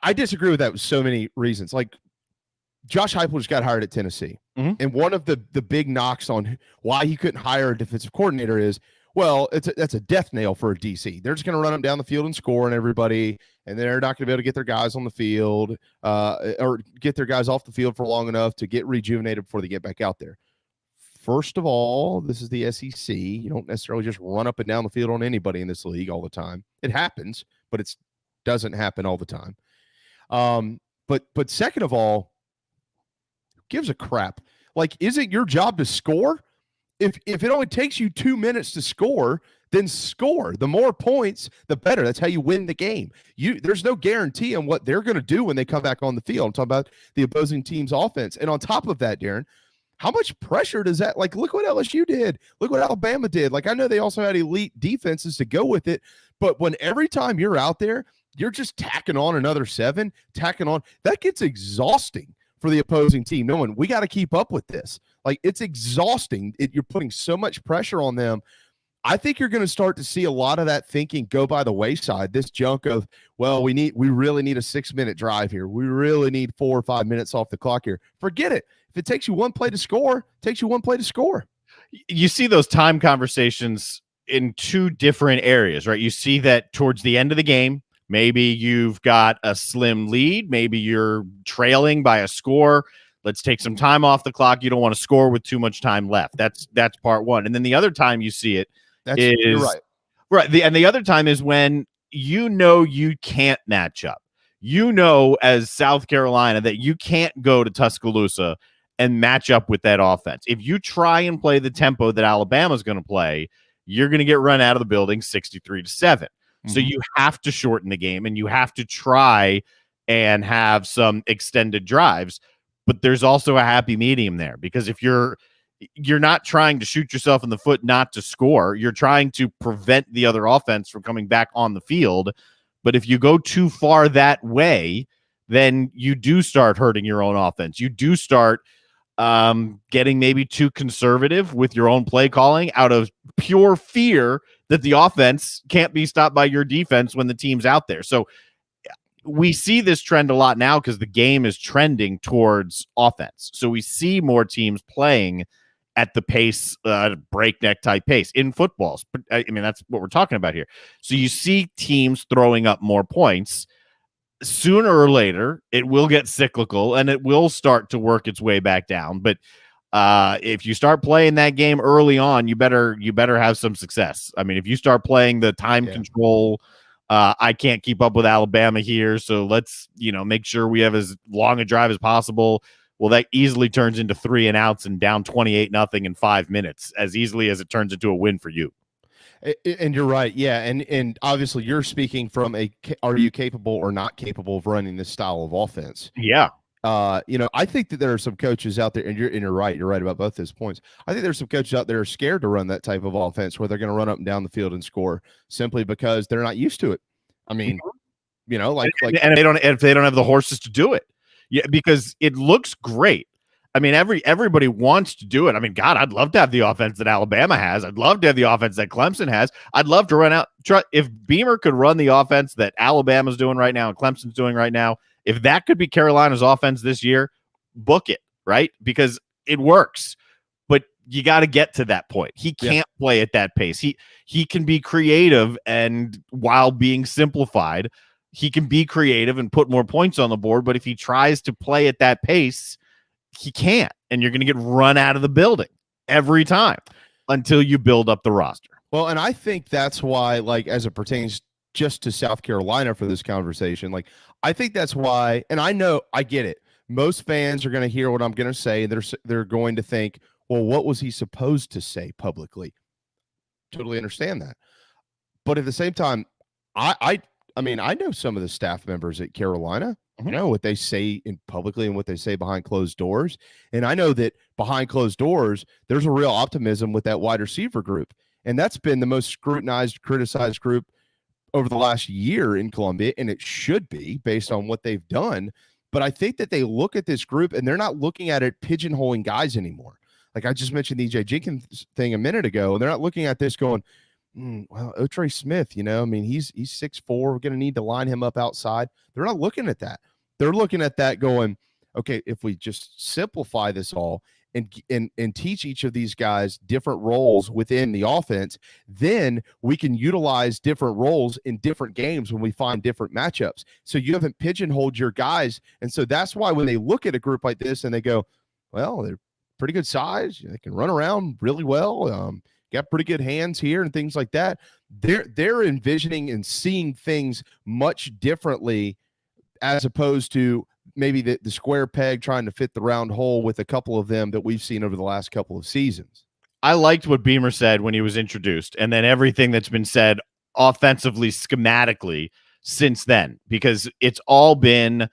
I disagree with that with so many reasons. Like, Josh Heupel just got hired at Tennessee. Mm-hmm. And one of the big knocks on why he couldn't hire a defensive coordinator is, well, that's a death nail for a DC. They're just going to run them down the field and score on everybody, and they're not going to be able to get their guys on the field or get their guys off the field for long enough to get rejuvenated before they get back out there. First of all, this is the SEC. You don't necessarily just run up and down the field on anybody in this league all the time. It happens, but it doesn't happen all the time. But second of all, who gives a crap? Like, is it your job to score? If it only takes you 2 minutes to score, then score. The more points, the better. That's how you win the game. There's no guarantee on what they're going to do when they come back on the field. I'm talking about the opposing team's offense. And on top of that, Darren, how much pressure does that, like, look what LSU did. Look what Alabama did. Like, I know they also had elite defenses to go with it, but when every time you're out there, you're just tacking on another 7, tacking on, that gets exhausting for the opposing team. Knowing we got to keep up with this. Like, it's exhausting. You're putting so much pressure on them. I think you're going to start to see a lot of that thinking go by the wayside. This junk of, well, we really need a 6-minute drive here. We really need 4 or 5 minutes off the clock here. Forget it. If it takes you one play to score, it takes you one play to score. You see those time conversations in 2 different areas, right? You see that towards the end of the game, maybe you've got a slim lead. Maybe you're trailing by a score. Let's take some time off the clock. You don't want to score with too much time left. That's part one. And then the other time you see it you're right. Right. And the other time is when you can't match up. As South Carolina, that you can't go to Tuscaloosa and match up with that offense. If you try and play the tempo that Alabama's going to play, you're going to get run out of the building 63-7. Mm-hmm. So you have to shorten the game and you have to try and have some extended drives. But there's also a happy medium there, because if you're not trying to shoot yourself in the foot not to score, you're trying to prevent the other offense from coming back on the field. But if you go too far that way, then you do start hurting your own offense. You do start getting maybe too conservative with your own play calling out of pure fear that the offense can't be stopped by your defense when the team's out there. So we see this trend a lot now because the game is trending towards offense. So we see more teams playing at the pace, breakneck type pace in footballs. I mean, that's what we're talking about here. So you see teams throwing up more points. Sooner or later, it will get cyclical and it will start to work its way back down. But if you start playing that game early on, you better have some success. I mean, if you start playing the time control, I can't keep up with Alabama here, so let's make sure we have as long a drive as possible. Well, that easily turns into 3 and outs and down 28-0 in 5 minutes, as easily as it turns into a win for you. And you're right. Yeah. And obviously you're speaking from are you capable or not capable of running this style of offense? Yeah. I think that there are some coaches out there, and you're right. You're right about both those points. I think there's some coaches out there are scared to run that type of offense where they're going to run up and down the field and score simply because they're not used to it. I mean, and if they don't have the horses to do it. Yeah, because it looks great. I mean, everybody wants to do it. I mean, God, I'd love to have the offense that Alabama has. I'd love to have the offense that Clemson has. I'd love to run out. If Beamer could run the offense that Alabama's doing right now and Clemson's doing right now, if that could be Carolina's offense this year, book it, right? Because it works. But you got to get to that point. He can't play at that pace. He can be creative, and while being simplified, he can be creative and put more points on the board. But if he tries to play at that pace, he can't, and you're going to get run out of the building every time until you build up the roster. Well, and I think that's why, like, as it pertains just to South Carolina for this conversation, like, I think that's why, and I know, I get it. Most fans are going to hear what I'm going to say. They're going to think, well, what was he supposed to say publicly? Totally understand that. But at the same time, I mean, I know some of the staff members at Carolina. I know what they say in publicly and what they say behind closed doors. And I know that behind closed doors, there's a real optimism with that wide receiver group. And that's been the most scrutinized, criticized group over the last year in Columbia. And it should be based on what they've done. But I think that they look at this group and they're not looking at it pigeonholing guys anymore. Like I just mentioned the E.J. Jenkins thing a minute ago. And they're not looking at this going, well, Otrey Smith, I mean, he's 6'4". We're going to need to line him up outside. They're not looking at that. They're looking at that going, okay, if we just simplify this all and teach each of these guys different roles within the offense, then we can utilize different roles in different games when we find different matchups. So you haven't pigeonholed your guys. And so that's why when they look at a group like this and they go, well, they're pretty good size. They can run around really well. Got pretty good hands here and things like that. They're envisioning and seeing things much differently as opposed to maybe the square peg trying to fit the round hole with a couple of them that we've seen over the last couple of seasons. I liked what Beamer said when he was introduced, and then everything that's been said offensively, schematically since then, because it's all been,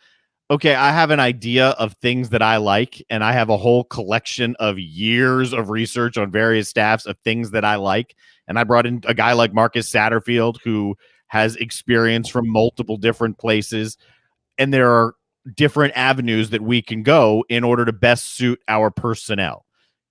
okay, I have an idea of things that I like, and I have a whole collection of years of research on various staffs of things that I like. And I brought in a guy like Marcus Satterfield, who has experience from multiple different places. And there are different avenues that we can go in order to best suit our personnel.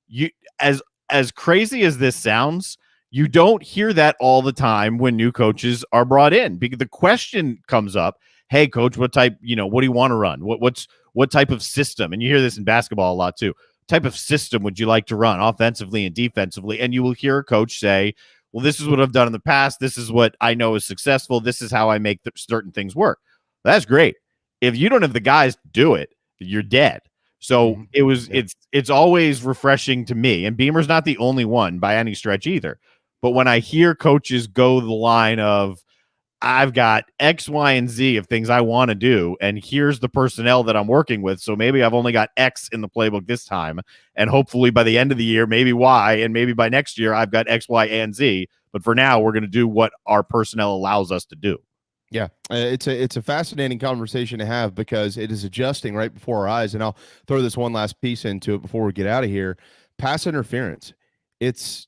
You, as crazy as this sounds, you don't hear that all the time when new coaches are brought in, because the question comes up, hey, coach, what type, what do you want to run? What type of system? And you hear this in basketball a lot too. What type of system would you like to run offensively and defensively? And you will hear a coach say, well, this is what I've done in the past. This is what I know is successful. This is how I make certain things work. That's great. If you don't have the guys to do it, you're dead. So it's always refreshing to me. And Beamer's not the only one by any stretch either. But when I hear coaches go the line of, I've got X, Y, and Z of things I want to do, and here's the personnel that I'm working with, so maybe I've only got X in the playbook this time, and hopefully by the end of the year, maybe Y, and maybe by next year, I've got X, Y, and Z. But for now, we're going to do what our personnel allows us to do. Yeah, it's a fascinating conversation to have, because it is adjusting right before our eyes. And I'll throw this one last piece into it before we get out of here. Pass interference. It's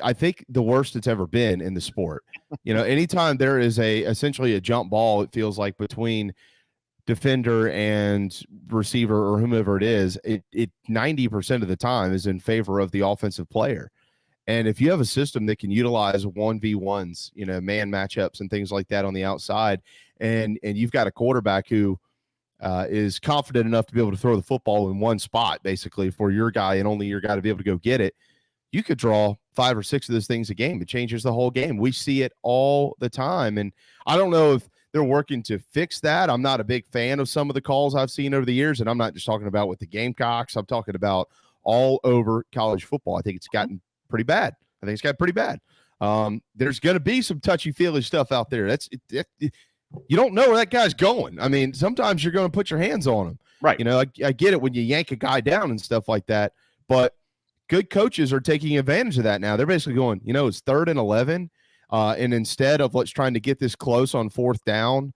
I think the worst it's ever been in the sport. Anytime there is essentially a jump ball, it feels like, between defender and receiver or whomever it is, it 90% of the time is in favor of the offensive player. And if you have a system that can utilize 1v1s, man matchups and things like that on the outside, and you've got a quarterback who is confident enough to be able to throw the football in one spot, basically, for your guy and only your guy to be able to go get it, you could draw 5 or 6 of those things a game. It changes the whole game. We see it all the time. And I don't know if they're working to fix that. I'm not a big fan of some of the calls I've seen over the years. And I'm not just talking about with the Gamecocks. I'm talking about all over college football. I think it's gotten pretty bad. There's going to be some touchy-feely stuff out there. You don't know where that guy's going. I mean, sometimes you're going to put your hands on him. Right. I get it when you yank a guy down and stuff like that. But good coaches are taking advantage of that now. They're basically going, it's 3rd and 11. And instead of let's trying to get this close on 4th down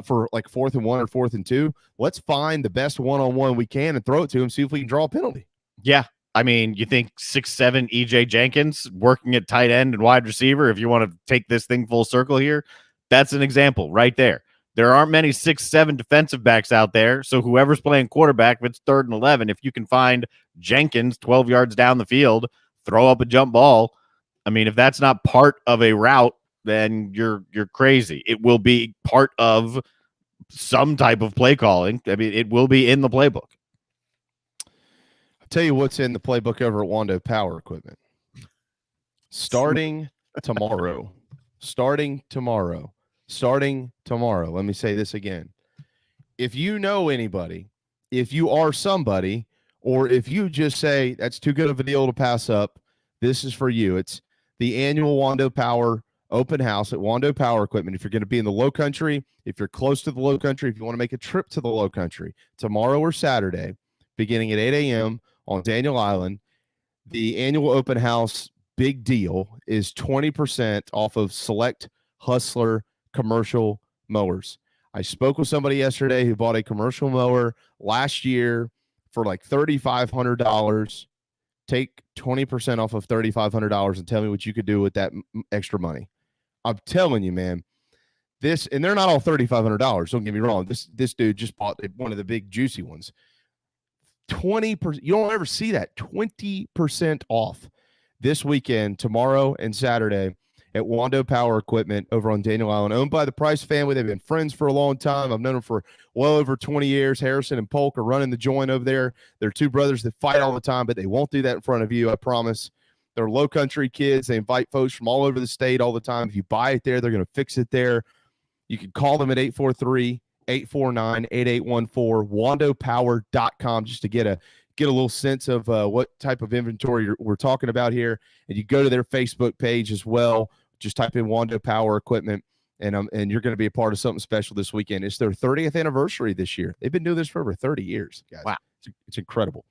for like 4th and 1 or 4th and 2, let's find the best one-on-one we can and throw it to him, see if we can draw a penalty. Yeah. I mean, you think 6'7" EJ Jenkins working at tight end and wide receiver, if you want to take this thing full circle here, that's an example right there. There aren't many 6'7" defensive backs out there. So whoever's playing quarterback, if it's 3rd and 11, if you can find Jenkins 12 yards down the field, throw up a jump ball. I mean, if that's not part of a route, then you're crazy. It will be part of some type of play calling. I mean, it will be in the playbook. I'll tell you what's in the playbook over at Wando Power Equipment. Starting tomorrow. Let me say this again. If you know anybody, if you are somebody, or if you just say that's too good of a deal to pass up, this is for you. It's the annual Wando Power open house at Wando Power Equipment. If you're going to be in the Low Country, if you're close to the Low Country, if you want to make a trip to the Low Country tomorrow or Saturday, beginning at 8 a.m. on Daniel Island, the annual open house big deal is 20% off of select Hustler commercial mowers. I spoke with somebody yesterday who bought a commercial mower last year for like $3,500. Take 20% off of $3,500 and tell me what you could do with that extra money. I'm telling you, man, this, and they're not all $3,500. Don't get me wrong. This dude just bought one of the big juicy ones. 20%. You don't ever see that. 20% off this weekend, tomorrow and Saturday at Wando Power Equipment over on Daniel Island, owned by the Price family. They've been friends for a long time. I've known them for well over 20 years. Harrison and Polk are running the joint over there. They're two brothers that fight all the time, but they won't do that in front of you, I promise. They're Low Country kids. They invite folks from all over the state all the time. If you buy it there, they're going to fix it there. You can call them at 843-849-8814, wandopower.com, just to get a little sense of what type of inventory we're talking about here. And you go to their Facebook page as well. Just type in Wando Power Equipment, and you're going to be a part of something special this weekend. It's their 30th anniversary this year. They've been doing this for over 30 years, guys. Wow. It's incredible.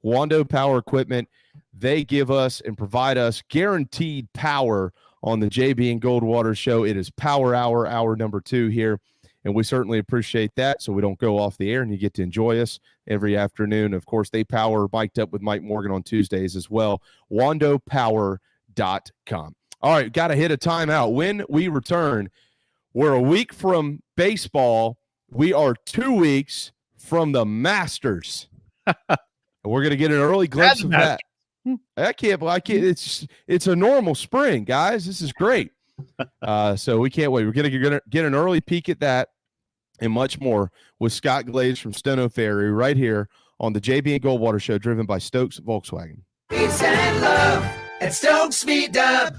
Wando Power Equipment, They give us and provide us guaranteed power on the JB and Goldwater show. It is Power Hour, hour number 2 here, and we certainly appreciate that, so we don't go off the air and you get to enjoy us every afternoon. Of course, they power Mic'd Up with Mike Morgan on Tuesdays as well. WandoPower.com. All right, got to hit a timeout. When we return, we're a week from baseball. We are 2 weeks from the Masters. We're going to get an early glimpse of that. I can't. It's a normal spring, guys. This is great. So we can't wait. We're going to get an early peek at that and much more with Scott Glaze from Stono Ferry right here on the JB and Goldwater show, driven by Stokes Volkswagen. Peace and love at Stokes Meet Up.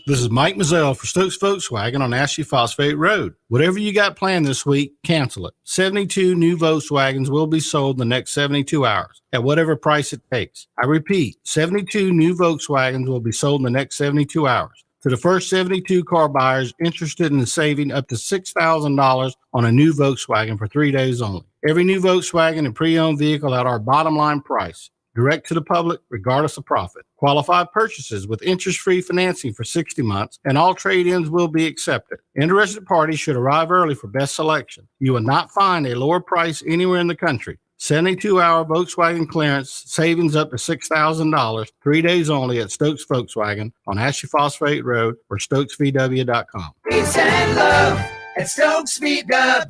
This is Mike Mazzell for Stokes Volkswagen on Ashley Phosphate Road. Whatever you got planned this week, cancel it. 72 new Volkswagens will be sold in the next 72 hours at whatever price it takes. I repeat, 72 new Volkswagens will be sold in the next 72 hours. To the first 72 car buyers interested in saving up to $6,000 on a new Volkswagen for 3 days only. Every new Volkswagen and pre-owned vehicle at our bottom line price. Direct to the public, regardless of profit. Qualified purchases with interest-free financing for 60 months, and all trade-ins will be accepted. Interested parties should arrive early for best selection. You will not find a lower price anywhere in the country. 72-hour Volkswagen clearance, savings up to $6,000, 3 days only at Stokes Volkswagen on Ashley Phosphate Road or StokesVW.com. Peace and love at Stokes Meet Up.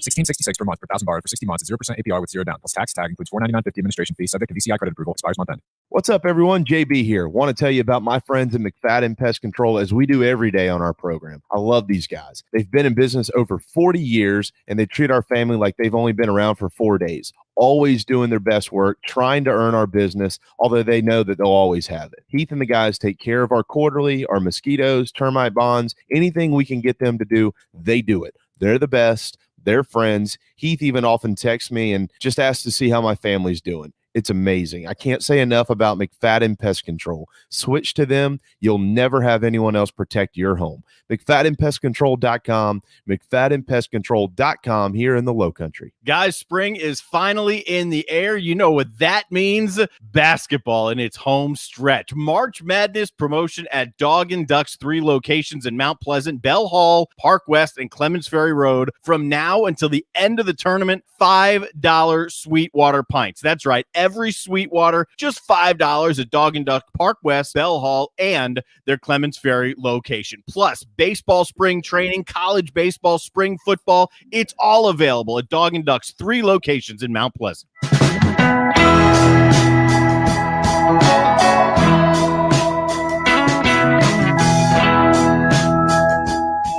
$16.66 per month per $1,000 for 60 months at 0% APR with 0 down. Plus tax tag includes $4.99.50 administration fee. Subject to VCI credit approval. Expires month end. What's up, everyone? JB here. Want to tell you about my friends at McFadden Pest Control, as we do every day on our program. I love these guys. They've been in business over 40 years, and they treat our family like they've only been around for 4 days. Always doing their best work, trying to earn our business, although they know that they'll always have it. Heath and the guys take care of our quarterly, our mosquitoes, termite bonds, anything we can get them to do, they do it. They're the best. They're friends. Heath even often texts me and just asks to see how my family's doing. It's amazing. I can't say enough about McFadden Pest Control. Switch to them. You'll never have anyone else protect your home. McFaddenPestControl.com, McFaddenPestControl.com here in the Low Country. Guys, spring is finally in the air. You know what that means? Basketball in its home stretch. March Madness promotion at Dog and Duck's 3 locations in Mount Pleasant, Bell Hall, Park West, and Clements Ferry Road. From now until the end of the tournament, $5 Sweetwater pints. That's right. Every Sweetwater, just $5 at Dog and Duck, Park West, Bell Hall, and their Clements Ferry location. Plus, baseball spring training, college baseball, spring football, it's all available at Dog and Duck's 3 locations in Mount Pleasant.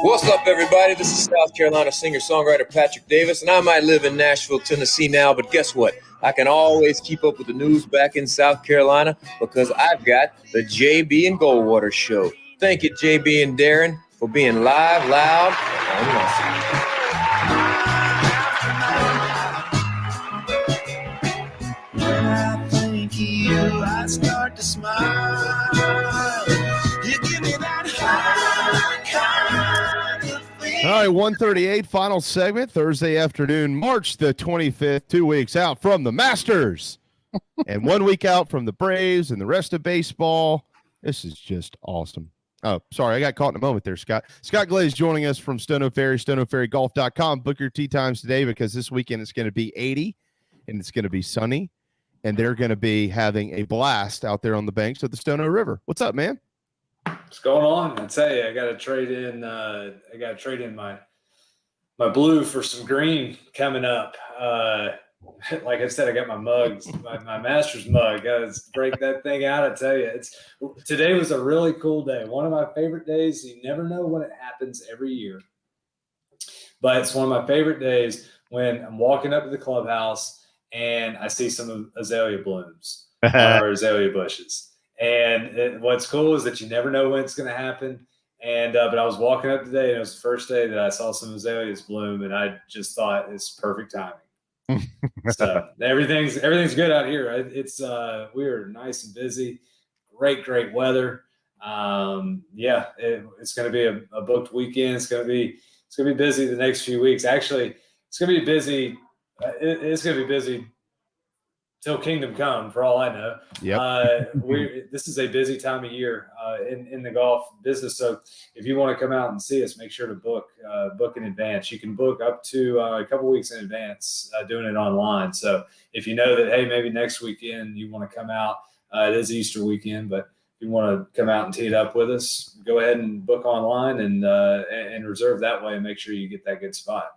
What's up, everybody? This is South Carolina singer-songwriter Patrick Davis, and I might live in Nashville, Tennessee now, but guess what? I can always keep up with the news back in South Carolina because I've got the JB and Goldwater show. Thank you, JB and Darren, for being live, loud, and awesome. When I think of you, I start to smile. You give me that high kind of feeling. All right, 1:38, final segment, Thursday afternoon, March the 25th, 2 weeks out from the Masters and 1 week out from the Braves and the rest of baseball. This is just awesome. Oh, sorry, I got caught in a moment there, Scott. Scott Glaze joining us from Stono Ferry, StonoFerryGolf.com. Book your tee times today because this weekend it's going to be 80 and it's going to be sunny, and they're going to be having a blast out there on the banks of the Stono River. What's up, man? What's going on? I tell you, I got to trade in. My blue for some green coming up. Like I said, I got my mugs, my Masters mug. Let's break that thing out. I tell you, today was a really cool day. One of my favorite days. You never know when it happens every year, but it's one of my favorite days when I'm walking up to the clubhouse and I see some azalea blooms or azalea bushes. And what's cool is that you never know when it's going to happen. And but I was walking up today, and it was the first day that I saw some azaleas bloom, and I just thought it's perfect timing. So everything's good out here. We are nice and busy. Great weather. It's going to be a booked weekend. It's going to be busy the next few weeks. Actually, it's going to be busy. It's going to be busy till kingdom come, for all I know. Yep. This is a busy time of year in the golf business. So if you want to come out and see us, make sure to book in advance. You can book up to a couple weeks in advance doing it online. So if you know that, hey, maybe next weekend you want to come out, it is Easter weekend, but if you want to come out and tee it up with us, go ahead and book online and reserve that way and make sure you get that good spot.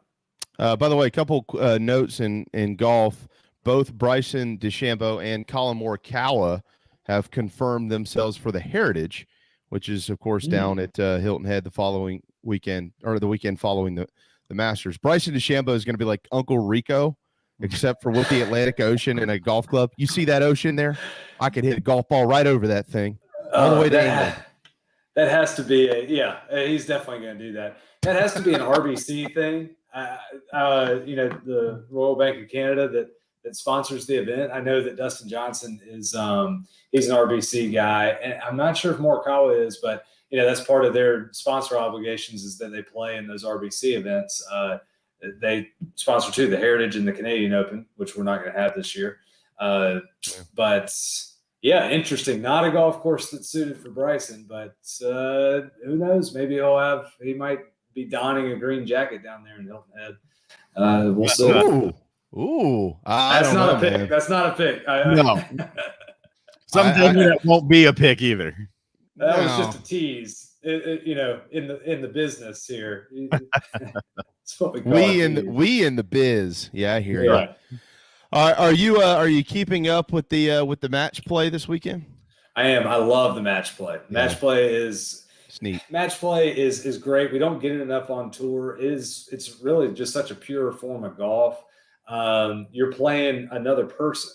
By the way, a couple notes in golf. Both Bryson DeChambeau and Colin Morikawa have confirmed themselves for the Heritage, which is, of course, down at Hilton Head the following weekend, or the weekend following the Masters. Bryson DeChambeau is going to be like Uncle Rico, except for with the Atlantic Ocean and a golf club. You see that ocean there? I could hit a golf ball right over that thing, all the way to England. That has to be he's definitely going to do that. That has to be an RBC thing. The Royal Bank of Canada that sponsors the event. I know that Dustin Johnson is he's an RBC guy, and I'm not sure if Morikawa is, but that's part of their sponsor obligations is that they play in those RBC events. They sponsor too the Heritage and the Canadian Open, which we're not going to have this year. But yeah, interesting. Not a golf course that's suited for Bryson, but who knows? Maybe he might be donning a green jacket down there in Hilton Head. We'll see. Ooh, that's not a pick. Man. That's not a pick. No. Sometimes that won't be a pick either. That was just a tease. In the business here. That's what we in the biz. Yeah, I hear you. Right. Are you keeping up with the match play this weekend? I am. I love the match play. Match play is neat. Match play is great. We don't get it enough on tour. It's really just such a pure form of golf. You're playing another person.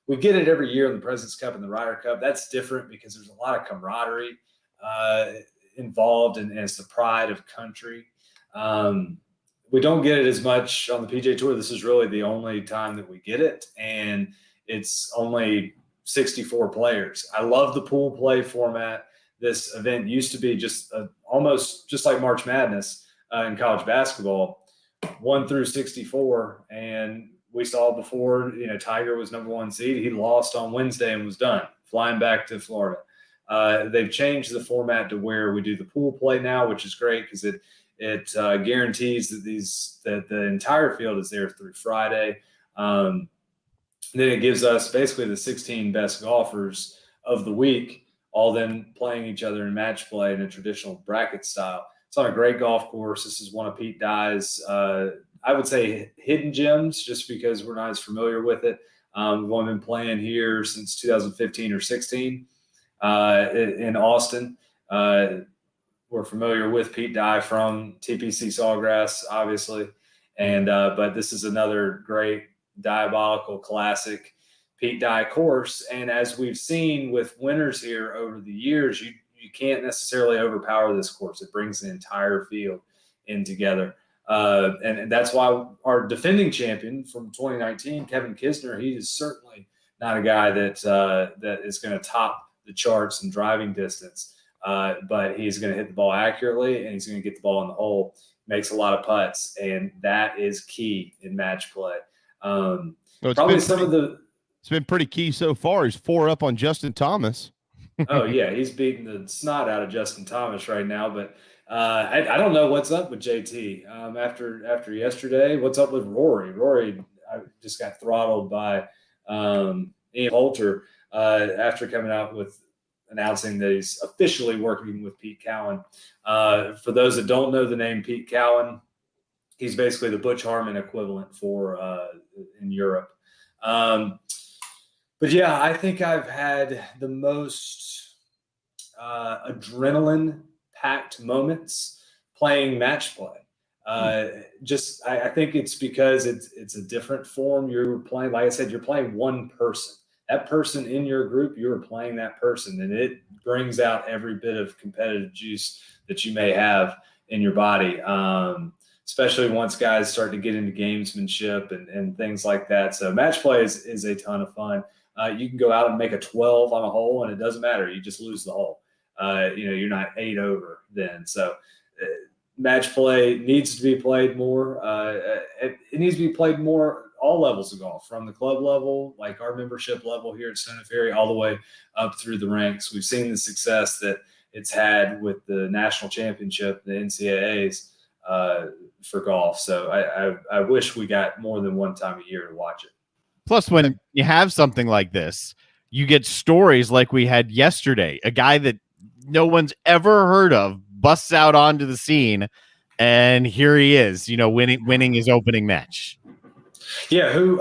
We get it every year in the President's Cup and the Ryder Cup. That's different because there's a lot of camaraderie involved, and it's the pride of country. We don't get it as much on the PGA Tour. This is really the only time that we get it, and it's only 64 players. I love the pool play format. This event used to be just almost just like March Madness in college basketball, 1 through 64. And we saw before, Tiger was number 1 seed. He lost on Wednesday and was done, flying back to Florida. They've changed the format to where we do the pool play now, which is great because it guarantees that the entire field is there through Friday. Then it gives us basically the 16 best golfers of the week, all then playing each other in match play in a traditional bracket style. It's on a great golf course. This is one of Pete Dye's, I would say, hidden gems, just because we're not as familiar with it. We've only been playing here since 2015 or 16 in Austin. We're familiar with Pete Dye from TPC Sawgrass, obviously. But this is another great diabolical classic Pete Dye course. And as we've seen with winners here over the years, you can't necessarily overpower this course. It brings the entire field in together. And that's why our defending champion from 2019, Kevin Kisner, he is certainly not a guy that is going to top the charts in driving distance. But he's going to hit the ball accurately, and he's going to get the ball in the hole, makes a lot of putts, and that is key in match play. It's been pretty key so far. He's 4 up on Justin Thomas. Oh, yeah, he's beating the snot out of Justin Thomas right now. But I don't know what's up with JT after yesterday. What's up with Rory? Rory just got throttled by Ian Poulter after coming out with announcing that he's officially working with Pete Cowan. For those that don't know the name Pete Cowan, he's basically the Butch Harmon equivalent for in Europe. But yeah, I think I've had the most adrenaline-packed moments playing match play. I think it's because it's a different form. You're playing, like I said, you're playing one person. That person in your group, you're playing that person, and it brings out every bit of competitive juice that you may have in your body, especially once guys start to get into gamesmanship and things like that. So match play is a ton of fun. You can go out and make a 12 on a hole, and it doesn't matter. You just lose the hole. You're not 8 over then. So match play needs to be played more. It needs to be played more all levels of golf, from the club level, like our membership level here at Stone Ferry, all the way up through the ranks. We've seen the success that it's had with the national championship, the NCAAs, for golf. So I wish we got more than one time a year to watch it. Plus, when you have something like this, you get stories like we had yesterday. A guy that no one's ever heard of busts out onto the scene, and here he is, winning his opening match. Yeah, who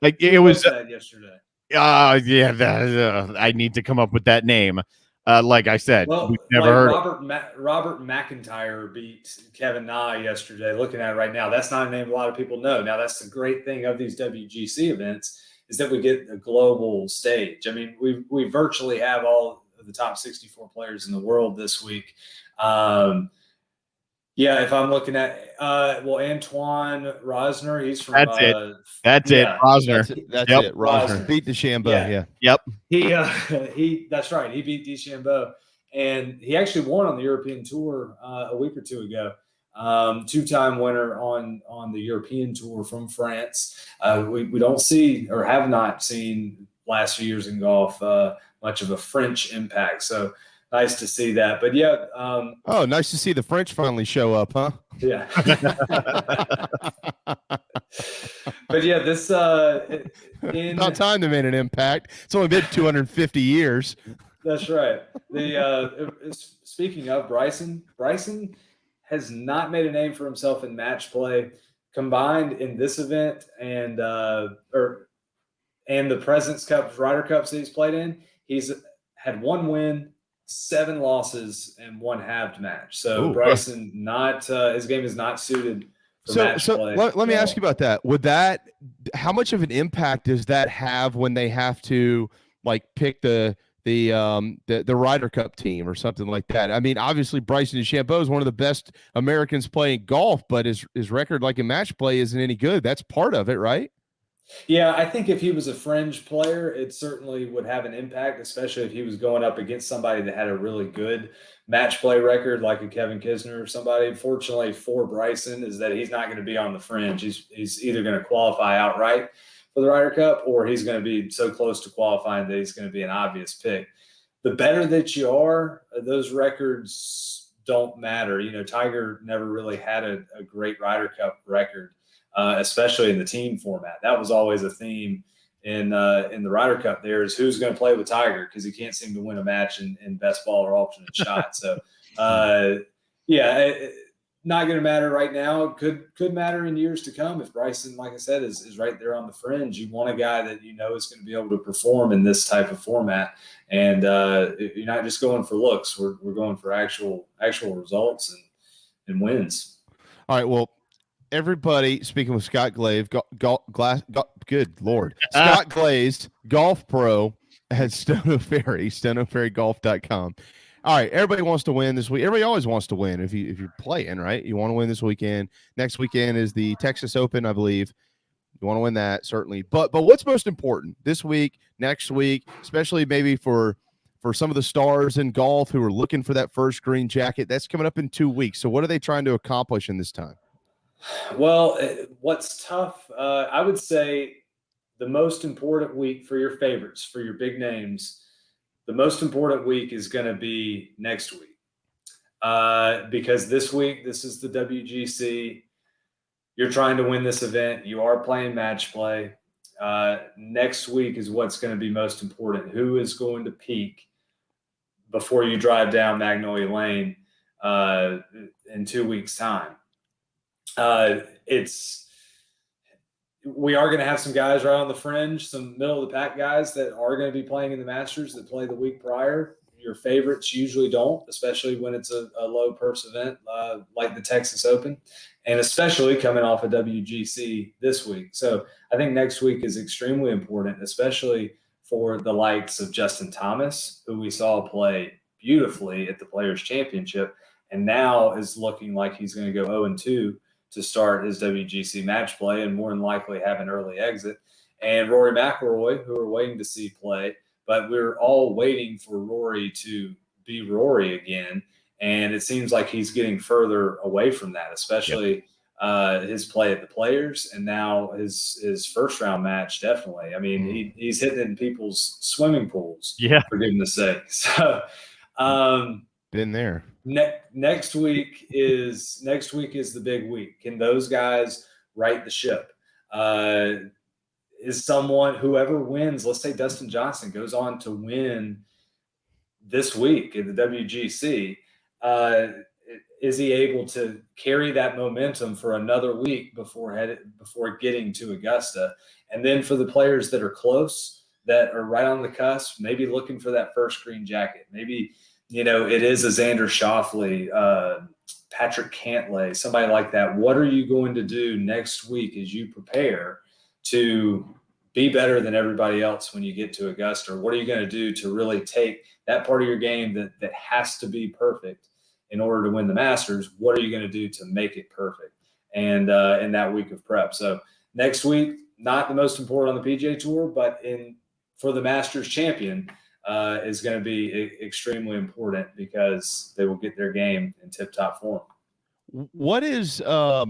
it was that yesterday? I need to come up with that name. Like I said, we've never heard Robert McIntyre beat Kevin Na yesterday. Looking at it right now, that's not a name a lot of people know. Now, that's the great thing of these WGC events is that we get a global stage. I mean, we virtually have all of the top 64 players in the world this week. Yeah, if I'm looking at Antoine Rosner, he's from That's it, Rosner. That's it. Rosner beat DeChambeau. Yep. He that's right. He beat DeChambeau, and he actually won on the European Tour a week or two ago. Two-time winner on the European Tour from France. We don't see or have not seen last few years in golf much of a French impact. So nice to see that. But yeah. Nice to see the French finally show up, huh? Yeah. But yeah, this about time they made an impact. It's only been 250 years. That's right. Speaking of Bryson has not made a name for himself in match play. Combined in this event and the President's Cup, Ryder Cups that he's played in, he's had 1 win, 7 losses, and 1 halved match. So Bryson, his game is not suited for match play. Let me ask you about that. How much of an impact does that have when they have to pick the Ryder Cup team or something like that? I mean, obviously Bryson DeChambeau is one of the best Americans playing golf, but his record in match play isn't any good. That's part of it, right? Yeah, I think if he was a fringe player, it certainly would have an impact, especially if he was going up against somebody that had a really good match play record, like a Kevin Kisner or somebody. Fortunately for Bryson is that he's not going to be on the fringe. He's either going to qualify outright for the Ryder Cup, or he's going to be so close to qualifying that he's going to be an obvious pick. The better that you are, those records don't matter. Tiger never really had a great Ryder Cup record. Especially in the team format. That was always a theme in the Ryder Cup there is who's going to play with Tiger, because he can't seem to win a match in best ball or alternate shot. So, not going to matter right now. It could matter in years to come if Bryson, like I said, is right there on the fringe. You want a guy that is going to be able to perform in this type of format. And you're not just going for looks. We're going for actual results and wins. All right, well, everybody, speaking with Scott Glaze, good Lord, Scott Glaze, golf pro at Stone Ferry, stoneferrygolf.com. All right, everybody wants to win this week. Everybody always wants to win if you're playing, right? You want to win this weekend. Next weekend is the Texas Open, I believe. You want to win that, certainly. But what's most important this week, next week, especially maybe for some of the stars in golf who are looking for that first green jacket? That's coming up in 2 weeks. So what are they trying to accomplish in this time? Well, what's tough, I would say the most important week for your favorites, for your big names, the most important week is going to be next week. Because this week, this is the WGC. You're trying to win this event. You are playing match play. Next week is what's going to be most important. Who is going to peak before you drive down Magnolia Lane in 2 weeks' time? We are going to have some guys right on the fringe, some middle of the pack guys that are going to be playing in the Masters that play the week prior. Your favorites usually don't, especially when it's a low purse event like the Texas Open, and especially coming off a WGC this week. So I think next week is extremely important, especially for the likes of Justin Thomas, who we saw play beautifully at the Players Championship, and now is looking like he's going to go 0-2 to start his WGC match play and more than likely have an early exit. And Rory McIlroy, who we're waiting to see play, but we're all waiting for Rory to be Rory again. And it seems like he's getting further away from that, especially his play at the Players, and now his first round match. Definitely. I mean, he's hitting in people's swimming pools. Yeah, for goodness sake. So, been there. Next week is the big week. Can those guys right the ship? Is whoever wins, let's say Dustin Johnson goes on to win this week in the WGC, is he able to carry that momentum for another week before getting to Augusta? And then for the players that are close, that are right on the cusp, maybe looking for that first green jacket, maybe, it is a Xander Schauffele, Patrick Cantlay, somebody like that. What are you going to do next week as you prepare to be better than everybody else when you get to Augusta? Or what are you going to do to really take that part of your game that has to be perfect in order to win the Masters? What are you going to do to make it perfect? And in that week of prep. So next week, not the most important on the PGA Tour, but for the Masters champion, is going to be extremely important because they will get their game in tip-top form. What is how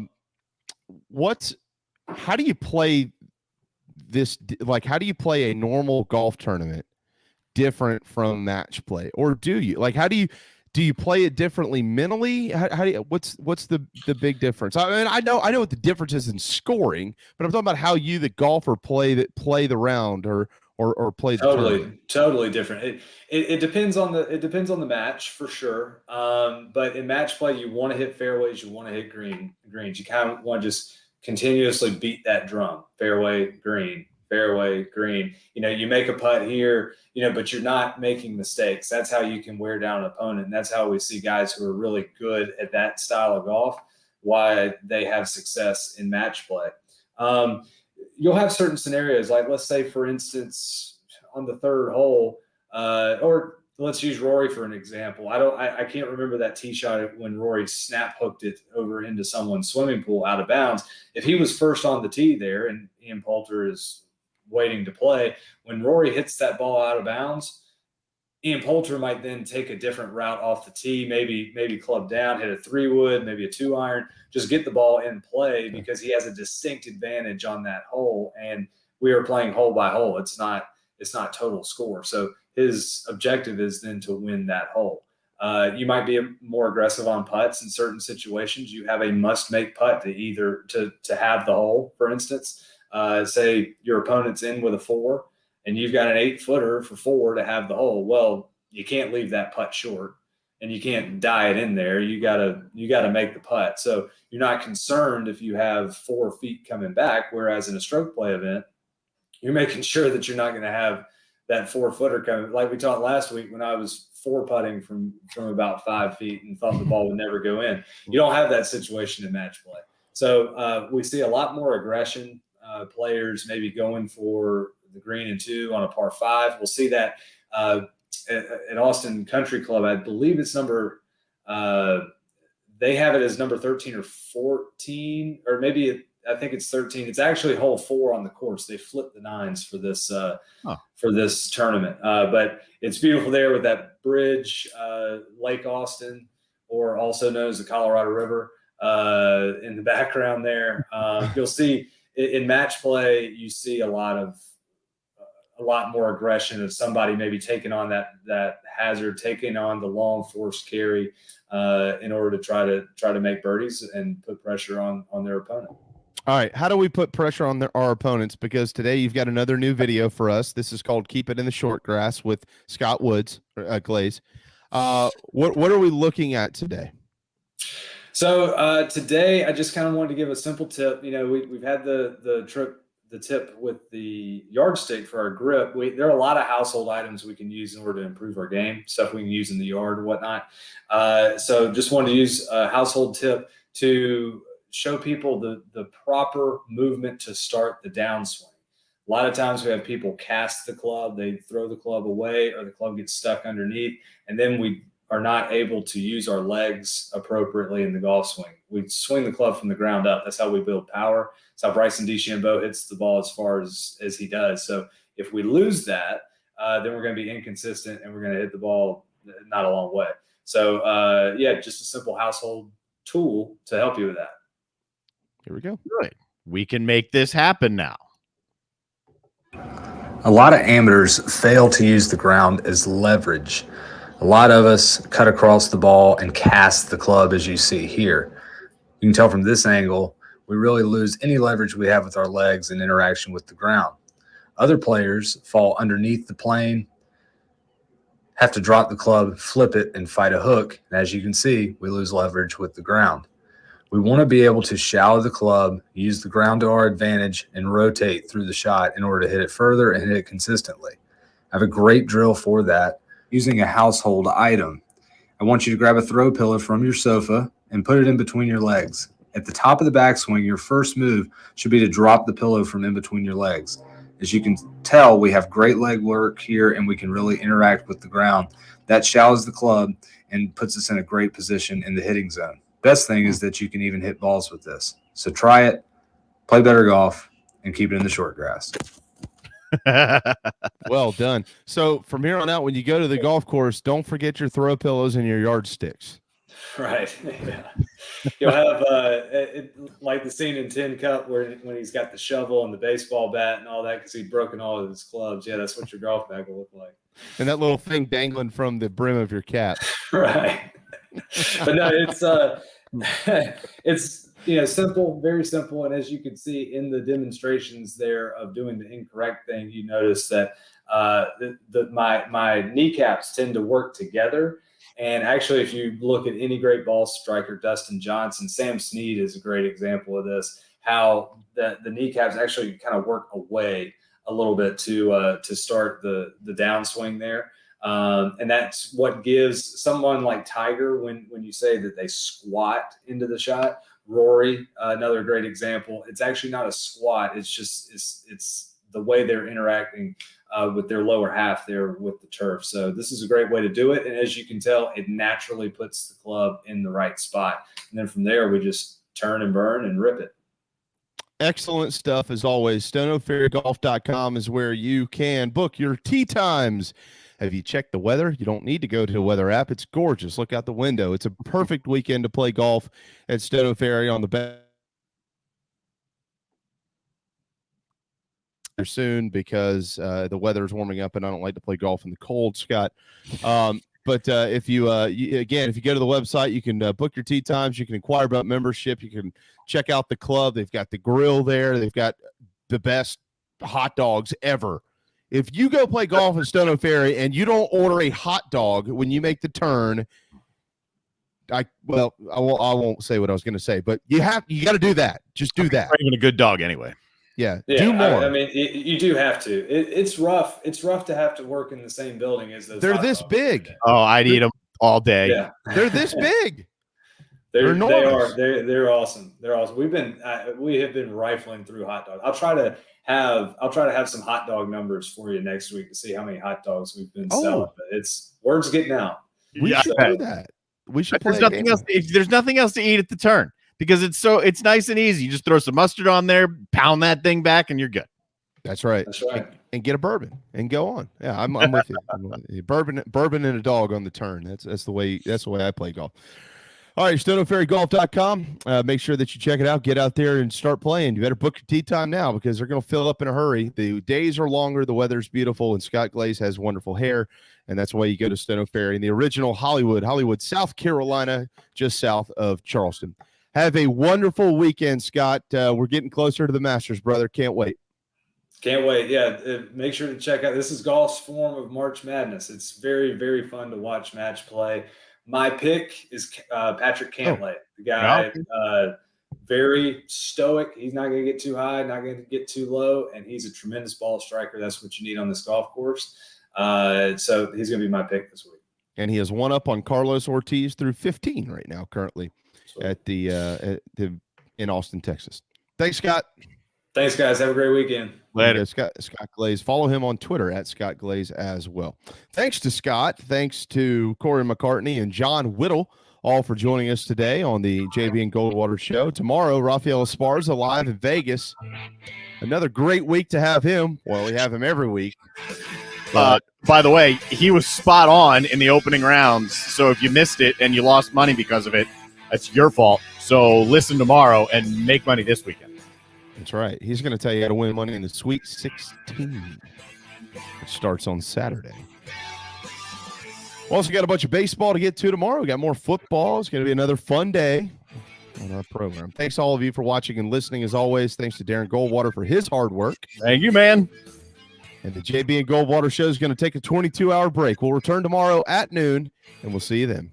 do you play this? Like, how do you play a normal golf tournament different from match play, or do you do you play it differently mentally? How do you, what's the big difference? I mean, I know what the difference is in scoring, but I'm talking about how you, the golfer, play the round or play the tournament. Totally different. It depends on the match for sure. But in match play, you want to hit fairways, you want to hit greens. You kind of want to just continuously beat that drum. Fairway, green, fairway, green. You make a putt here, but you're not making mistakes. That's how you can wear down an opponent. And that's how we see guys who are really good at that style of golf, why they have success in match play. You'll have certain scenarios, like let's say, for instance, on the third hole, or let's use Rory for an example. I can't remember that tee shot when Rory snap hooked it over into someone's swimming pool out of bounds. If he was first on the tee there and Ian Poulter is waiting to play, when Rory hits that ball out of bounds, Ian Poulter might then take a different route off the tee, maybe club down, hit a 3-wood, maybe a 2-iron, just get the ball in play because he has a distinct advantage on that hole. And we are playing hole by hole. It's not total score. So his objective is then to win that hole. You might be more aggressive on putts in certain situations. You have a must-make putt to have the hole, for instance. Say your opponent's in with a 4 and you've got an 8-footer for 4 to have the hole. Well, you can't leave that putt short and you can't die it in there. You gotta make the putt. So you're not concerned if you have 4 feet coming back, whereas in a stroke play event, you're making sure that you're not going to have that 4-footer coming. Like we talked last week when I was 4-putting from about 5 feet and thought the ball would never go in. You don't have that situation in match play. So we see a lot more aggression, players maybe going for the green and 2 on a par 5. We'll see that at Austin Country Club. I believe it's they have it as number 13 or 14, or maybe I think it's 13. It's actually hole 4 on the course. They flipped the 9s for this tournament. But it's beautiful there with that bridge, Lake Austin, or also known as the Colorado River, in the background there. You'll see in match play, you see a lot more aggression of somebody maybe taking on that hazard, taking on the long forced carry in order to try to make birdies and put pressure on their opponent. All right. How do we put pressure on our opponents? Because today you've got another new video for us. This is called Keep It in the Short Grass with Scott Glaze. What are we looking at today? So today I just kind of wanted to give a simple tip. We've had the tip with the yardstick for our grip. There are a lot of household items we can use in order to improve our game, stuff we can use in the yard and whatnot. So just wanted to use a household tip to show people the proper movement to start the downswing. A lot of times we have people cast the club, they throw the club away, or the club gets stuck underneath, and then we are not able to use our legs appropriately in the golf swing. We swing the club from the ground up. That's how we build power. That's how Bryson DeChambeau hits the ball as far as he does. So if we lose that, then we're going to be inconsistent and we're going to hit the ball not a long way. So just a simple household tool to help you with that. Here we go. Good. We can make this happen now. A lot of amateurs fail to use the ground as leverage. A lot of us cut across the ball and cast the club, as you see here. You can tell from this angle, we really lose any leverage we have with our legs in interaction with the ground. Other players fall underneath the plane, have to drop the club, flip it, and fight a hook. And as you can see, we lose leverage with the ground. We want to be able to shallow the club, use the ground to our advantage, and rotate through the shot in order to hit it further and hit it consistently. I have a great drill for that using a household item. I want you to grab a throw pillow from your sofa and put it in between your legs. At the top of the backswing, your first move should be to drop the pillow from in between your legs. As you can tell, we have great leg work here, and we can really interact with the ground. That shallows the club and puts us in a great position in the hitting zone. Best thing is that you can even hit balls with this. So try it, play better golf, and keep it in the short grass. Well done. So from here on out, when you go to the golf course, don't forget your throw pillows and your yardsticks. Right. Yeah. You'll have like the scene in Tin Cup when he's got the shovel and the baseball bat and all that because he'd broken all of his clubs. Yeah, that's what your golf bag will look like. And that little thing dangling from the brim of your cap. Right. But no, it's simple, very simple. And as you can see in the demonstrations there of doing the incorrect thing, you notice that my kneecaps tend to work together. And actually, if you look at any great ball striker, Dustin Johnson, Sam Snead is a great example of this, how the kneecaps actually kind of work away a little bit to start the downswing there. And that's what gives someone like Tiger, when you say that they squat into the shot, Rory, another great example. It's actually not a squat. It's just, it's the way they're interacting with their lower half there with the turf. So this is a great way to do it. And as you can tell, it naturally puts the club in the right spot. And then from there, we just turn and burn and rip it. Excellent stuff as always. StoneOakFerryGolf.com is where you can book your tee times. Have you checked the weather? You don't need to go to the weather app. It's gorgeous. Look out the window. It's a perfect weekend to play golf at Stone Oak Ferry on the back soon because the weather is warming up and I don't like to play golf in the cold, Scott. But if you go to the website, you can book your tee times. You can inquire about membership. You can check out the club. They've got the grill there. They've got the best hot dogs ever. If you go play golf in Stone Oak Ferry and you don't order a hot dog when you make the turn, I won't say what I was going to say, but you got to do that. Just do that. Not even a good dog anyway. Yeah, do more. I mean, you do have to. It's rough. It's rough to have to work in the same building as those. They're this big. Oh, I'd eat them all day. Yeah, they're this big. They're awesome. They're awesome. We have been rifling through hot dogs. I'll try to have some hot dog numbers for you next week to see how many hot dogs we've been selling. But word's getting out. We should do that. We should. There's nothing else. There's nothing else to eat at the turn because it's nice and easy. You just throw some mustard on there, pound that thing back, and you're good. That's right. That's right. And get a bourbon and go on. Yeah, I'm with you. Bourbon and a dog on the turn. That's the way I play golf. All right, StoneOakFerryGolf.com. Make sure that you check it out. Get out there and start playing. You better book your tee time now because they're going to fill up in a hurry. The days are longer. The weather's beautiful, and Scott Glaze has wonderful hair, and that's why you go to Stone Oak Ferry in the original Hollywood, South Carolina, just south of Charleston. Have a wonderful weekend, Scott. We're getting closer to the Masters, brother. Can't wait. Can't wait. Yeah, make sure to check out. This is golf's form of March Madness. It's very, very fun to watch match play. My pick is Patrick Cantlay, the guy, very stoic. He's not going to get too high, not going to get too low, and he's a tremendous ball striker. That's what you need on this golf course. So he's going to be my pick this week. And he has one up on Carlos Ortiz through 15 right now, currently at in Austin, Texas. Thanks, Scott. Thanks, guys. Have a great weekend. Later. Scott Glaze. Follow him on Twitter at Scott Glaze as well. Thanks to Scott. Thanks to Cory McCartney and John Whittle, all for joining us today on the JB and Goldwater Show. Tomorrow, Rafael Esparza live in Vegas. Another great week to have him. Well, we have him every week. By the way, he was spot on in the opening rounds. So if you missed it and you lost money because of it, that's your fault. So listen tomorrow and make money this weekend. That's right. He's going to tell you how to win money in the Sweet 16, which starts on Saturday. We also got a bunch of baseball to get to tomorrow. We got more football. It's going to be another fun day on our program. Thanks to all of you for watching and listening. As always, thanks to Darren Goldwater for his hard work. Thank you, man. And the JB and Goldwater show is going to take a 22-hour break. We'll return tomorrow at noon, and we'll see you then.